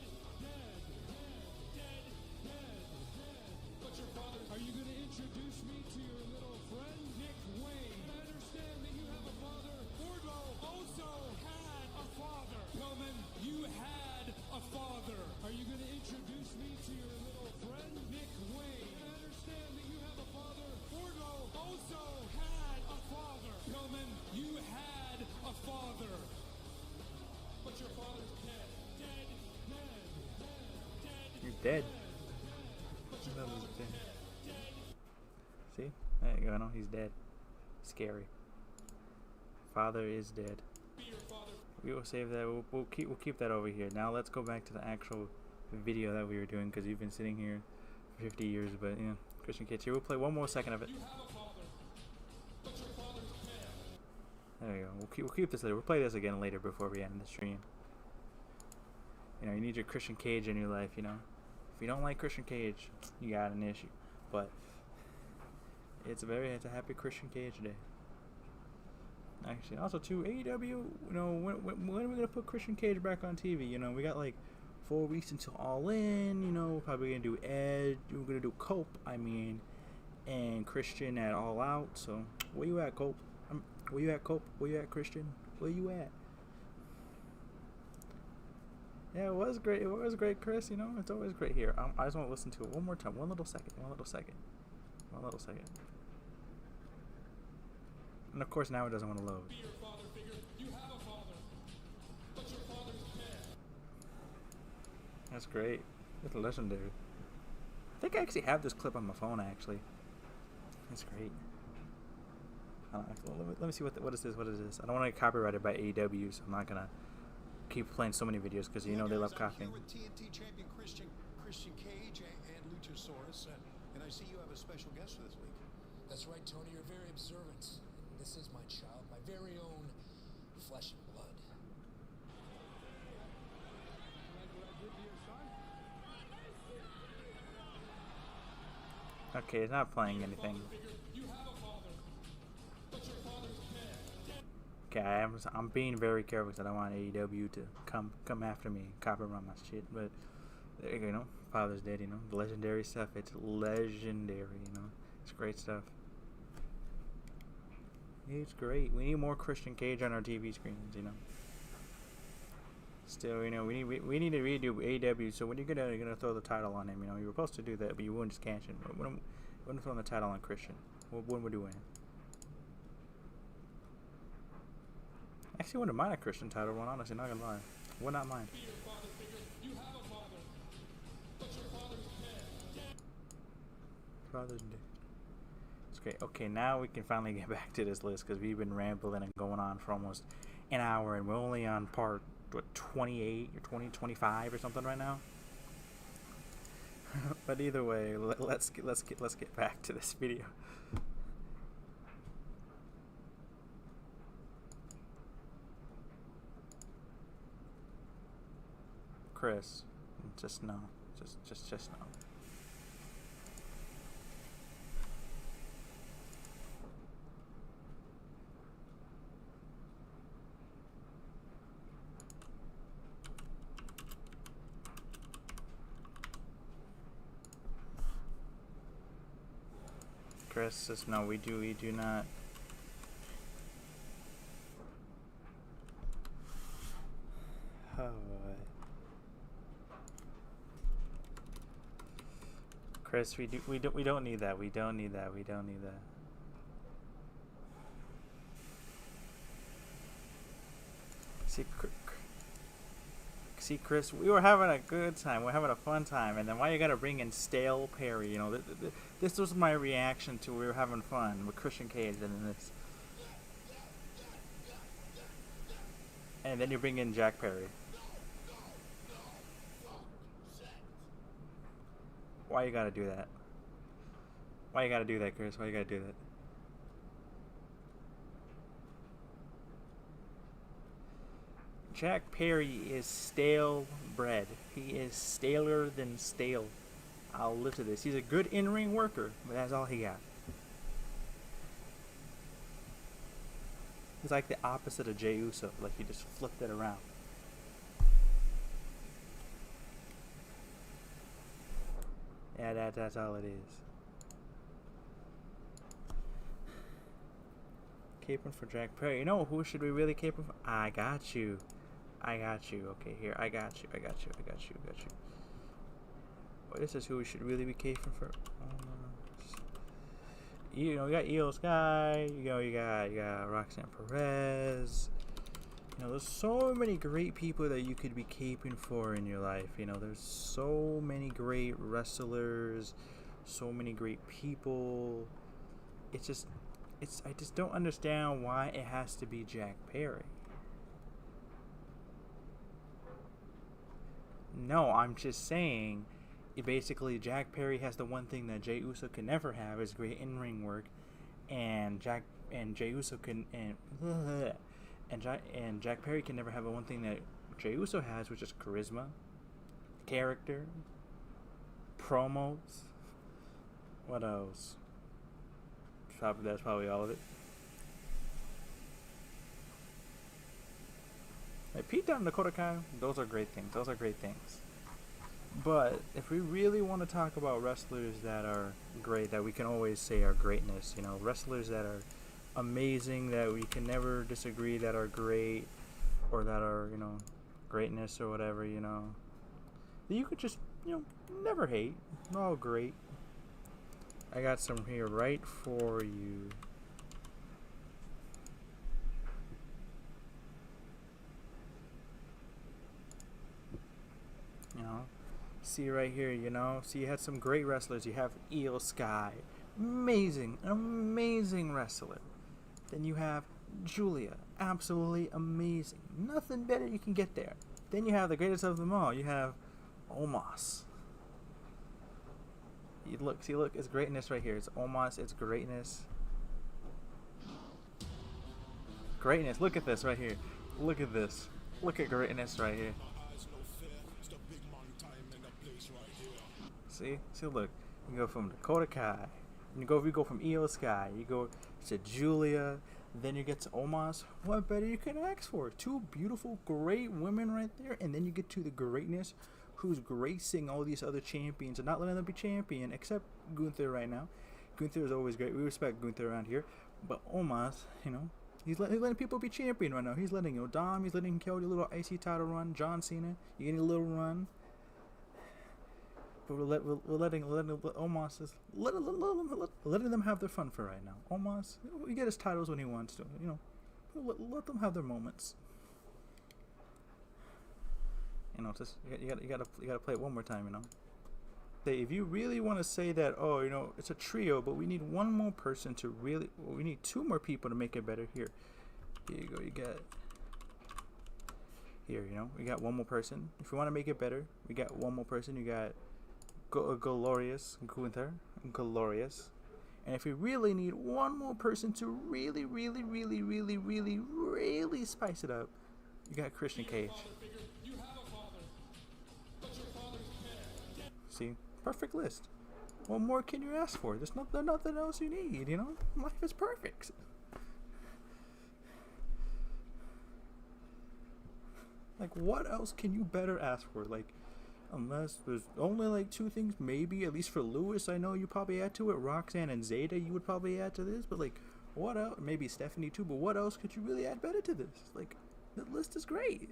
But your father. Are you gonna introduce me to your little friend, Nick Wayne? I understand that you have a father. Wardlow also had a father. Pillman, you had a father. Are you gonna introduce me to your little friend, Nick Wayne? I understand that you have a father. Wardlow also had a father. Pillman, you had a father. But your father's dead. You're dead. See? There you go. No, he's dead. Scary. Father is dead. We will save that. We'll keep that over here. Now let's go back to the actual video that we were doing, because you've been sitting here for 50 years. But yeah, Christian Cage here. We'll play one more second of it. There you go. We'll keep this later. We'll play this again later before we end the stream. You know, you need your Christian Cage in your life, you know. If you don't like Christian Cage, you got an issue. But it's a happy Christian Cage day. Actually, also too, AEW, you know, when are we gonna put Christian Cage back on TV? You know, we got like 4 weeks until All In. You know, probably gonna do Edge. We're gonna do Cope. I mean, and Christian at All Out. So where you at, Cope? Where you at, Cope? Where you at, Christian? Where you at? Yeah, it was great. It was great, Chris. You know, it's always great here. I just want to listen to it one more time. One little second. And of course, now it doesn't want to load. Be your father figure. You have a father, but your father's dead. That's great. It's legendary. I think I actually have this clip on my phone, actually. That's great. Let me see what is this. I don't want to get copyrighted by AEW, so I'm not going to keep playing so many videos because, you know, they love copying. I'm here with TNT champion Christian Cage and Luchasaurus, and I see you have a special guest for this week. That's right, Tony. You're very observant. This is my child, my very own flesh and blood. Okay, it's not playing anything. Okay, I'm being very careful because I don't want AEW to come after me, copyright my shit. But there you go, you know, Father's Dead, you know, the legendary stuff. It's legendary, you know, it's great stuff. It's great. We need more Christian Cage on our TV screens, you know. Still, you know, we need to redo AEW. So when you're gonna throw the title on him, you know, you were supposed to do that, but you wouldn't just cash it. When throwing the title on Christian, when we're doing it. Actually, wouldn't mind a Christian title one. Honestly, not gonna lie, would not mind. Father's Day. It's great. Okay, now we can finally get back to this list because we've been rambling and going on for almost an hour, and we're only on part 28 or 25 or something right now. But either way, let's get back to this video. Chris, just no, just no. Chris says no. We do not. Oh boy. Chris, we don't need that. We don't need that. See, Chris, we were having a good time. We're having a fun time, and then why you gotta bring in stale Perry? You know, this was my reaction to we were having fun with Christian Cage, and then this, and then you bring in Jack Perry. Why you gotta do that? Why you gotta do that, Chris? Why you gotta do that? Jack Perry is stale bread. He is staler than stale. I'll live to this. He's a good in-ring worker, but that's all he got. He's like the opposite of Jey Uso. Like he just flipped it around. Yeah, that's all it is. Caping for Jack Perry. You know who should we really caping for? I got you. Okay, here. I got you. Well, this is who we should really be caping for. You know, you got Io Sky. You got Roxanne Perez. You know, there's so many great people that you could be caping for in your life. You know, there's so many great wrestlers, so many great people. I just don't understand why it has to be Jack Perry. No, I'm just saying, basically Jack Perry has the one thing that Jey Uso can never have is great in-ring work, and Jack and Jey Uso can and Jack Perry can never have one thing that Jey Uso has, which is charisma, character, promos. What else? That's probably all of it. Like Pete Dunne and Dakota Kai, those are great things. Those are great things. But if we really want to talk about wrestlers that are great, that we can always say are greatness, you know, wrestlers that are amazing, that we can never disagree, that are great, or that are, you know, greatness or whatever, you know, that you could just, you know, never hate. They're all great. I got some here right for you. You know, see right here, you know, see you had some great wrestlers. You have Io Sky, amazing, an amazing wrestler. Then you have Julia, absolutely amazing. Nothing better you can get there. Then you have the greatest of them all. You have Omos. You look, see, look, it's greatness right here. It's Omos, it's greatness. Greatness, look at this right here. Look at this. Look at greatness right here. See, look. You go from Dakota Kai. You go from Io Sky. You go to Julia. Then you get to Omos. What better you can ask for? Two beautiful, great women right there. And then you get to the greatness who's gracing all these other champions and not letting them be champion, except Gunther right now. Gunther is always great. We respect Gunther around here. But Omos, you know, he's letting people be champion right now. He's letting, you know, Dom, he's letting Kelly a little IC title run. John Cena, you getting a little run. But we're letting Omos is letting them have their fun for right now. Omos, he get his titles when he wants to. You know, let them have their moments. You know, just you gotta play it one more time. You know, if you really want to say that, oh, you know, it's a trio, but we need one more person to really, well, we need two more people to make it better. Here you go. You got here. You know, we got one more person. If you want to make it better, we got one more person. You got Glorious Gunther, Glorious. And if you really need one more person to really spice it up, you got Christian Cage. See, perfect list. What more can you ask for? There's nothing else you need, you know? Life is perfect. Like, what else can you better ask for? Like, unless there's only like two things, maybe, at least for Lewis, I know you probably add to it. Roxanne and Zeta, you would probably add to this. But, like, what else? Maybe Stephanie, too. But what else could you really add better to this? Like, the list is great.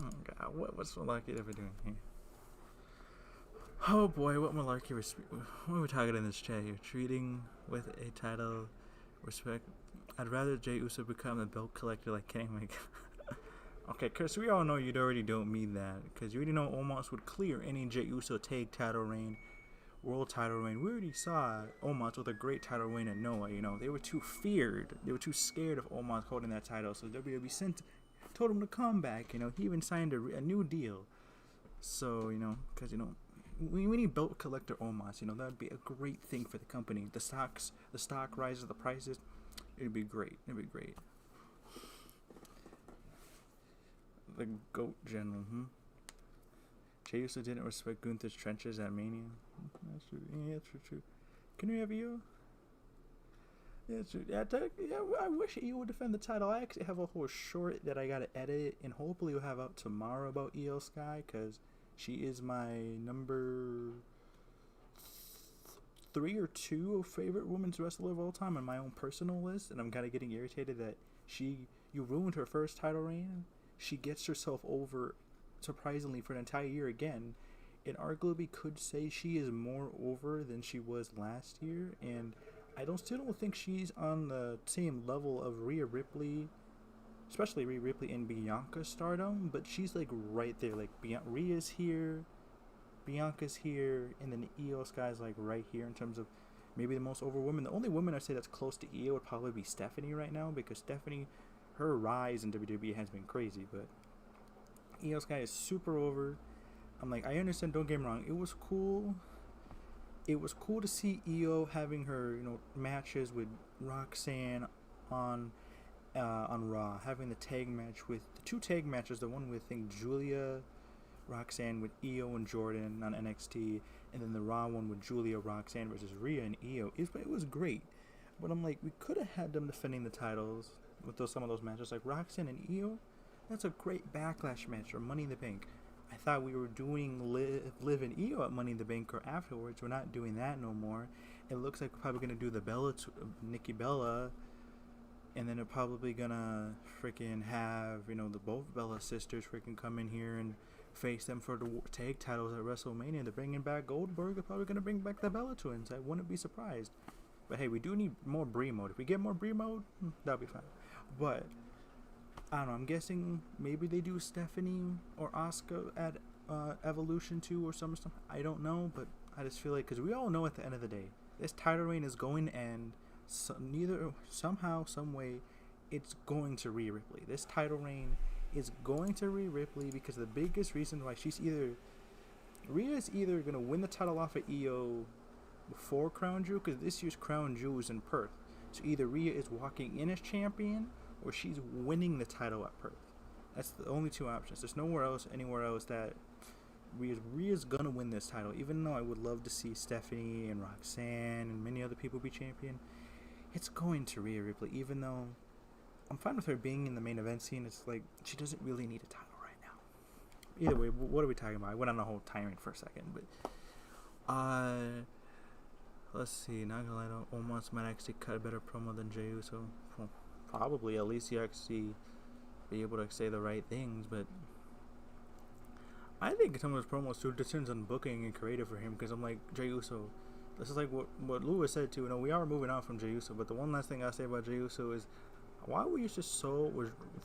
Oh, God. What's Malarkey ever doing here? Oh, boy. What Malarkey what are we talking in this chat here? Treating with a title respect. I'd rather Jey Uso become a belt collector like Kenny Omega. Okay, Chris, we all know you already don't mean that, because you already know Omos would clear any Jey Uso tag title reign, world title reign. We already saw Omos with a great title reign at Noah, you know. They were too feared. They were too scared of Omos holding that title, so WWE told him to come back, you know. He even signed a new deal. So, you know, because, you know, we need belt collector Omos, you know. That would be a great thing for the company. The stock rises, the prices. It'd be great. It'd be great. The GOAT General, Jey Uso didn't respect Gunther's trenches at Mania. That's true. Yeah, that's true. Can we have Io? Yeah, that's true. Yeah, I wish Io would defend the title. I actually have a whole short that I gotta edit, and hopefully we'll have out tomorrow about Io Sky, because she is my number 3 or 2 favorite women's wrestler of all time on my own personal list, and I'm kind of getting irritated that you ruined her first title reign. She gets herself over, surprisingly, for an entire year again, and arguably could say she is more over than she was last year, and I still don't think she's on the same level of Rhea Ripley, especially Rhea Ripley and Bianca's stardom, but she's like right there. Like, Rhea's here, Bianca's here, and then Io Sky's like right here in terms of maybe the most over woman. The only woman I say that's close to Io would probably be Stephanie right now, because Stephanie, her rise in WWE has been crazy, but Io Sky is super over. I'm like, I understand, don't get me wrong, it was cool it was cool to see Io having her, matches with Roxanne on Raw, having the tag match with the 2 tag matches, the one with I think Julia, Roxanne with Io and Jordan on NXT, and then the Raw one with Julia, Roxanne versus Rhea and Io. It was great, but I'm like, we could have had them defending the titles with some of those matches, like Roxanne and Io. That's a great Backlash match or Money in the Bank. I thought we were doing Liv and Io at Money in the Bank or afterwards. We're not doing that no more. It looks like we're probably gonna do the Nikki Bella, and then they're probably gonna freaking have the both Bella sisters freaking come in here and face them for the tag titles at WrestleMania. They're bringing back Goldberg. They're probably gonna bring back the Bella twins. I wouldn't be surprised. But hey, we do need more Brie mode. If we get more Brie mode, that'll be fine. But I don't know. I'm guessing maybe they do Stephanie or Asuka at Evolution 2 or some stuff. I don't know, but I just feel like, because we all know at the end of the day, this title reign is going to end. Somehow, some way, it's going to Rhea Ripley. This title reign is going to Rhea Ripley because the biggest reason why Rhea is either going to win the title off of Io before Crown Jewel, because this year's Crown Jewel is in Perth. So either Rhea is walking in as champion or she's winning the title at Perth. That's the only 2 options. There's anywhere else that Rhea's gonna win this title. Even though I would love to see Stephanie and Roxanne and many other people be champion, it's going to Rhea Ripley. Even though I'm fine with her being in the main event scene, it's like she doesn't really need a title right now. Either way, what are we talking about? I went on a whole tirade for a second, but let's see. Not gonna lie, Omos might actually cut a better promo than Jey Uso. Well, probably, at least you actually be able to say the right things, but I think some of his promos too depends on booking and creative for him, because I'm like, Jey Uso, this is like what Lewis said too, we are moving on from Jey Uso, but the one last thing I say about Jey Uso is, why were you just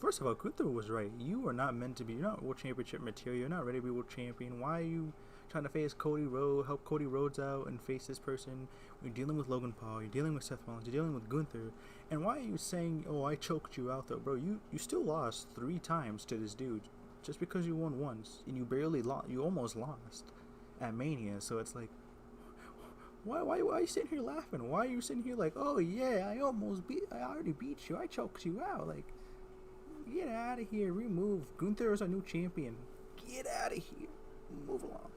first of all, Gunther was right, you are not meant to be, you're not world championship material, you're not ready to be world champion. Why are you trying to face Cody Rhodes, help Cody Rhodes out and face this person? You're dealing with Logan Paul, you're dealing with Seth Rollins, you're dealing with Gunther, and why are you saying, oh, I choked you out though? Bro, you still lost 3 times to this dude, just because you won once, and you barely lost, you almost lost at Mania. So it's like, why are you sitting here laughing? Why are you sitting here like, oh yeah, I already beat you, I choked you out? Like, get out of here, remove. Gunther is our new champion. Get out of here, move along.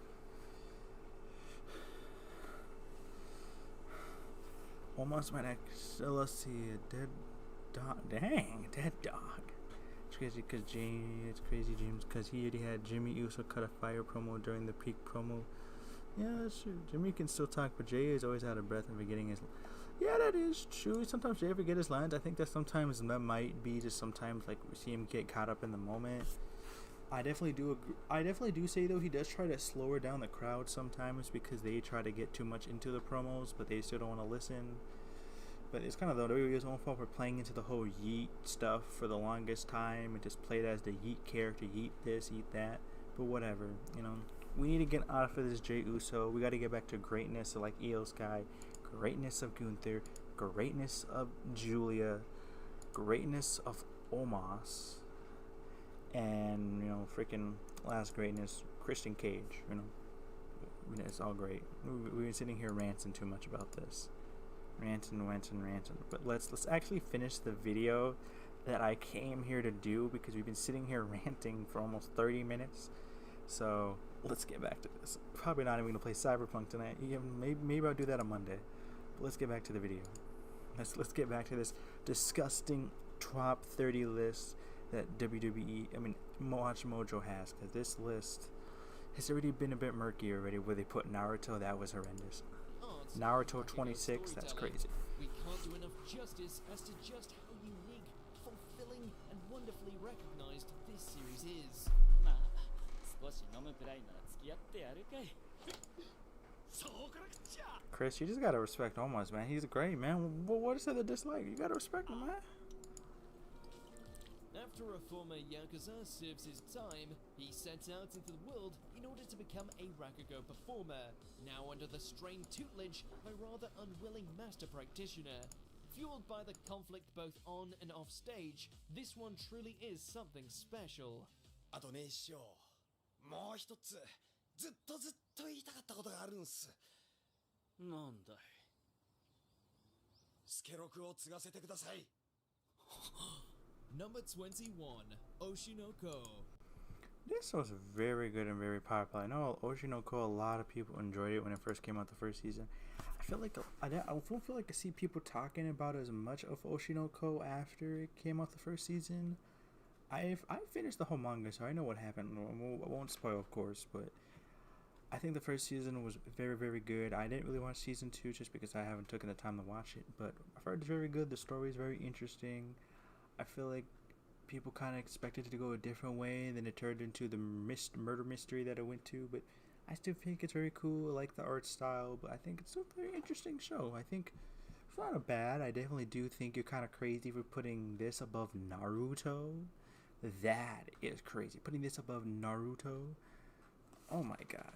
Almost my next. Let's see, a dead dog. Dang, dead dog. It's crazy because James, because he already had Jimmy Uso cut a fire promo during the peak promo. Yeah, that's true. Jimmy can still talk, but Jay is always out of breath and forgetting his. Yeah, that is true. Sometimes Jay forget his lines. I think that sometimes that might be just sometimes like we see him get caught up in the moment. I definitely do agree. I definitely do say though he does try to slower down the crowd sometimes because they try to get too much into the promos, but they still don't want to listen. But it's kind of the WWE's own fault for playing into the whole yeet stuff for the longest time and just played as the yeet character, yeet this, yeet that. But whatever, we need to get out of this Jey Uso. We got to get back to greatness of like Io Sky, greatness of Gunther, greatness of Julia, greatness of Omos. And, freaking last greatness, Christian Cage, it's all great. We've been sitting here ranting too much about this. Ranting. But let's actually finish the video that I came here to do because we've been sitting here ranting for almost 30 minutes. So, let's get back to this. Probably not even going to play Cyberpunk tonight. Maybe I'll do that on Monday. But let's get back to the video. Let's get back to this disgusting top 30 list that Watch Mojo has, because this list has already been a bit murky already. Where they put Naruto, that was horrendous. Naruto 26, that's crazy. We can't do enough justice as to just how unique, fulfilling, and wonderfully recognized this series is. Khris, you just gotta respect Omos, man. He's great, man. What is it to dislike? You gotta respect him, man. After a former Yakuza serves his time, he sets out into the world in order to become a Rakugo performer, now under the strained tutelage of a rather unwilling master practitioner. Fueled by the conflict both on and off stage, this one truly is something special. あとね、師匠。もう一つ、ずっと言いたかったことがあるんす。なんだい。スケロクを継がせてください。 Number 21, Oshinoko. This was very good and very popular. I know Oshinoko, a lot of people enjoyed it when it first came out the first season. I feel like I don't feel like I see people talking about as much of Oshinoko after it came out the first season. I finished the whole manga, so I know what happened. I won't spoil, of course, but I think the first season was very, very good. I didn't really watch season 2 just because I haven't taken the time to watch it, but I've heard it's very good. The story is very interesting. I feel like people kind of expected it to go a different way, and then it turned into the murder mystery that it went to, but I still think it's very cool. I like the art style, but I think it's still a very interesting show. I think it's not bad. I definitely do think you're kind of crazy for putting this above Naruto. That is crazy. Putting this above Naruto. Oh my god.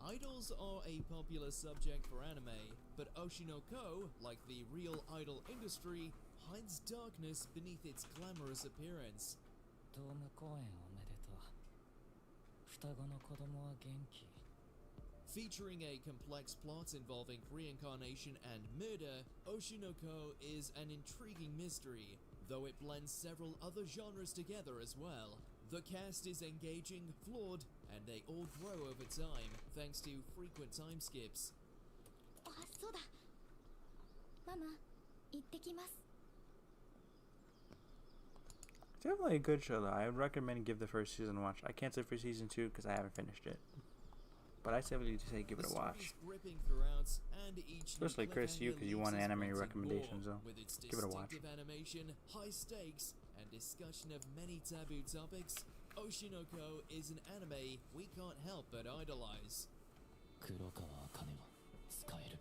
Idols are a popular subject for anime, but Oshinoko, like the real idol industry, hides darkness beneath its glamorous appearance. ドーム公演おめでとう。双子の子供は元気。 Featuring a complex plot involving reincarnation and murder, Oshinoko is an intriguing mystery, though it blends several other genres together as well. The cast is engaging, flawed, and they all grow over time, thanks to frequent time skips. あ、そうだ。ママ、行ってきます。 Definitely a good show though. I would recommend give the first season a watch. I can't say for season 2 because I haven't finished it, but I definitely say give it a watch. Especially Chris, you because you want anime recommendations though. Give it a watch. Animation, high stakes, and discussion of many taboo topics. Oshinoko is an anime we can't help but idolize. 黒川茜は使える。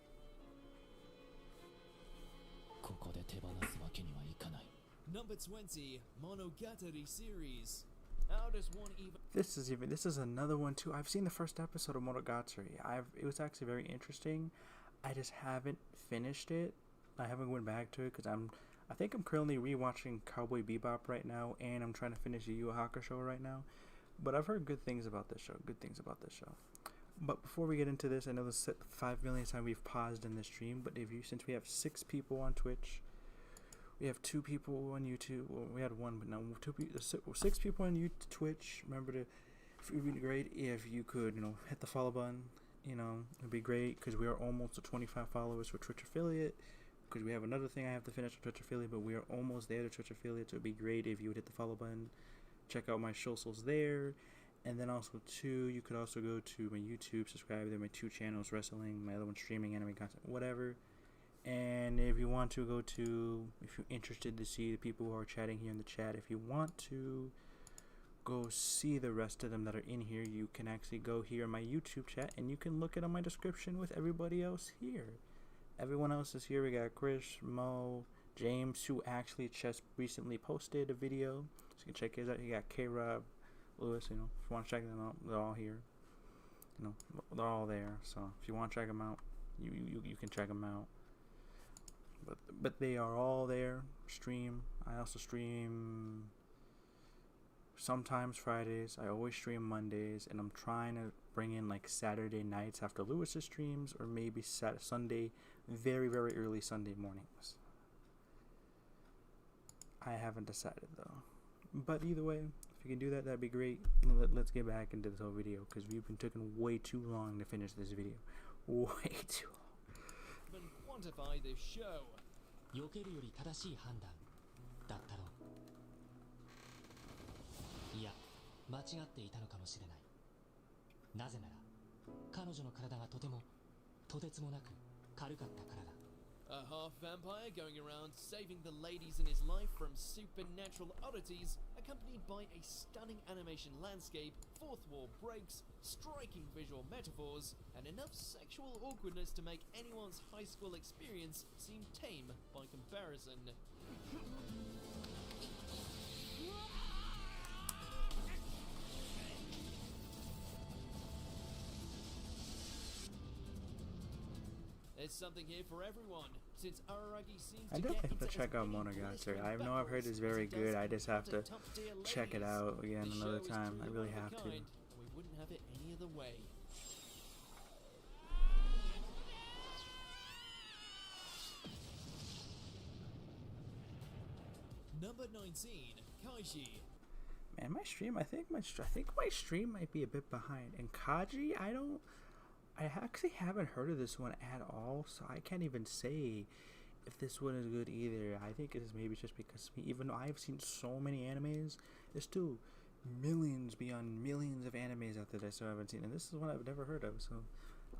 ここで手放すわけにはいかない。 Number 20, Monogatari series. How does one even... This is another one too. I've seen the first episode of Monogatari. It was actually very interesting. I just haven't finished it. I haven't went back to it because I think I'm currently rewatching Cowboy Bebop right now, and I'm trying to finish Yu Yu Hakusho right now. But I've heard good things about this show. But before we get into this, I know this is 5 million times we've paused in this stream, but since we have 6 people on Twitch, we have 2 people on YouTube. Well, we had 1, but now 6 people on YouTube, Twitch. Remember it would be great if you could, hit the follow button. It'd be great because we are almost to 25 followers for Twitch affiliate. Because we have another thing I have to finish with Twitch affiliate, but we are almost there to Twitch affiliate. So it'd be great if you would hit the follow button. Check out my socials there. And then also, too, you could also go to my YouTube, subscribe to my 2 channels, wrestling, my other one streaming, anime content, whatever. And if you want to if you're interested to see the people who are chatting here in the chat, if you want to go see the rest of them that are in here, you can actually go here in my YouTube chat and you can look it on my description with everybody else here. Everyone else is here. We got Chris, Mo, James, who actually just recently posted a video. So you can check his out. You got K-Rob, Lewis, if you want to check them out, they're all here. They're all there. So if you want to check them out, you can check them out. But they are all there. Stream. I also stream sometimes Fridays. I always stream Mondays, and I'm trying to bring in like Saturday nights after Lewis's streams, or maybe Sunday, very, very early Sunday mornings. I haven't decided though. But either way, if you can do that, that'd be great. Let's get back into this whole video because we've been taking way too long to finish this video. Way too long. Quantify this show. 避けるより正しい判断だったろう。いや、間違っていたのかもしれない。なぜなら、彼女の体がとてつもなく軽かったからだ。A half vampire going around saving the ladies in his life from supernatural oddities, accompanied by a stunning animation landscape, fourth wall breaks, striking visual metaphors, and enough sexual awkwardness to make anyone's high school experience seem tame by comparison. There's something here for everyone, since Araragi seems I to definitely get have to into check as out many Monogatari. blistering I know I've heard battles it's very as he good. does I just have to encounter top-tier check it ladies. out again This another show is time. I truly really one of have a to. kind, and we wouldn't have it any other way. Number 19, Kaiji. Man, my stream, I think my stream might be a bit behind. And Kaji, I actually haven't heard of this one at all, so I can't even say if this one is good either. I think it's maybe just because even though I've seen so many animes, there's still millions beyond millions of animes out there that I still haven't seen, and this is one I've never heard of, so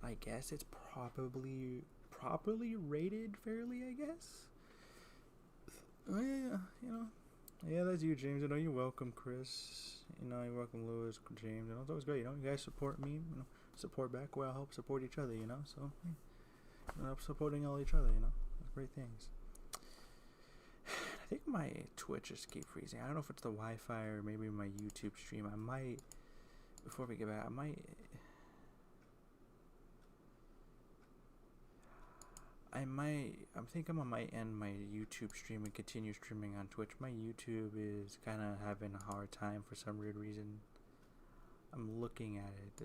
I guess it's probably properly rated fairly, I guess. Oh yeah, you know. Yeah, that's you, James. I know you're welcome, Chris. You know, you're welcome, Lewis, James. You know, it's always great. You know, you guys support me. You know, support back. Well, help support each other. You know, so supporting all each other. You know, that's great things. I think my Twitch just keep freezing. I don't know if it's the Wi-Fi or maybe my YouTube stream. I might, before we get back, I'm thinking I might end my YouTube stream and continue streaming on Twitch. My YouTube is kind of having a hard time for some weird reason. I'm looking at it.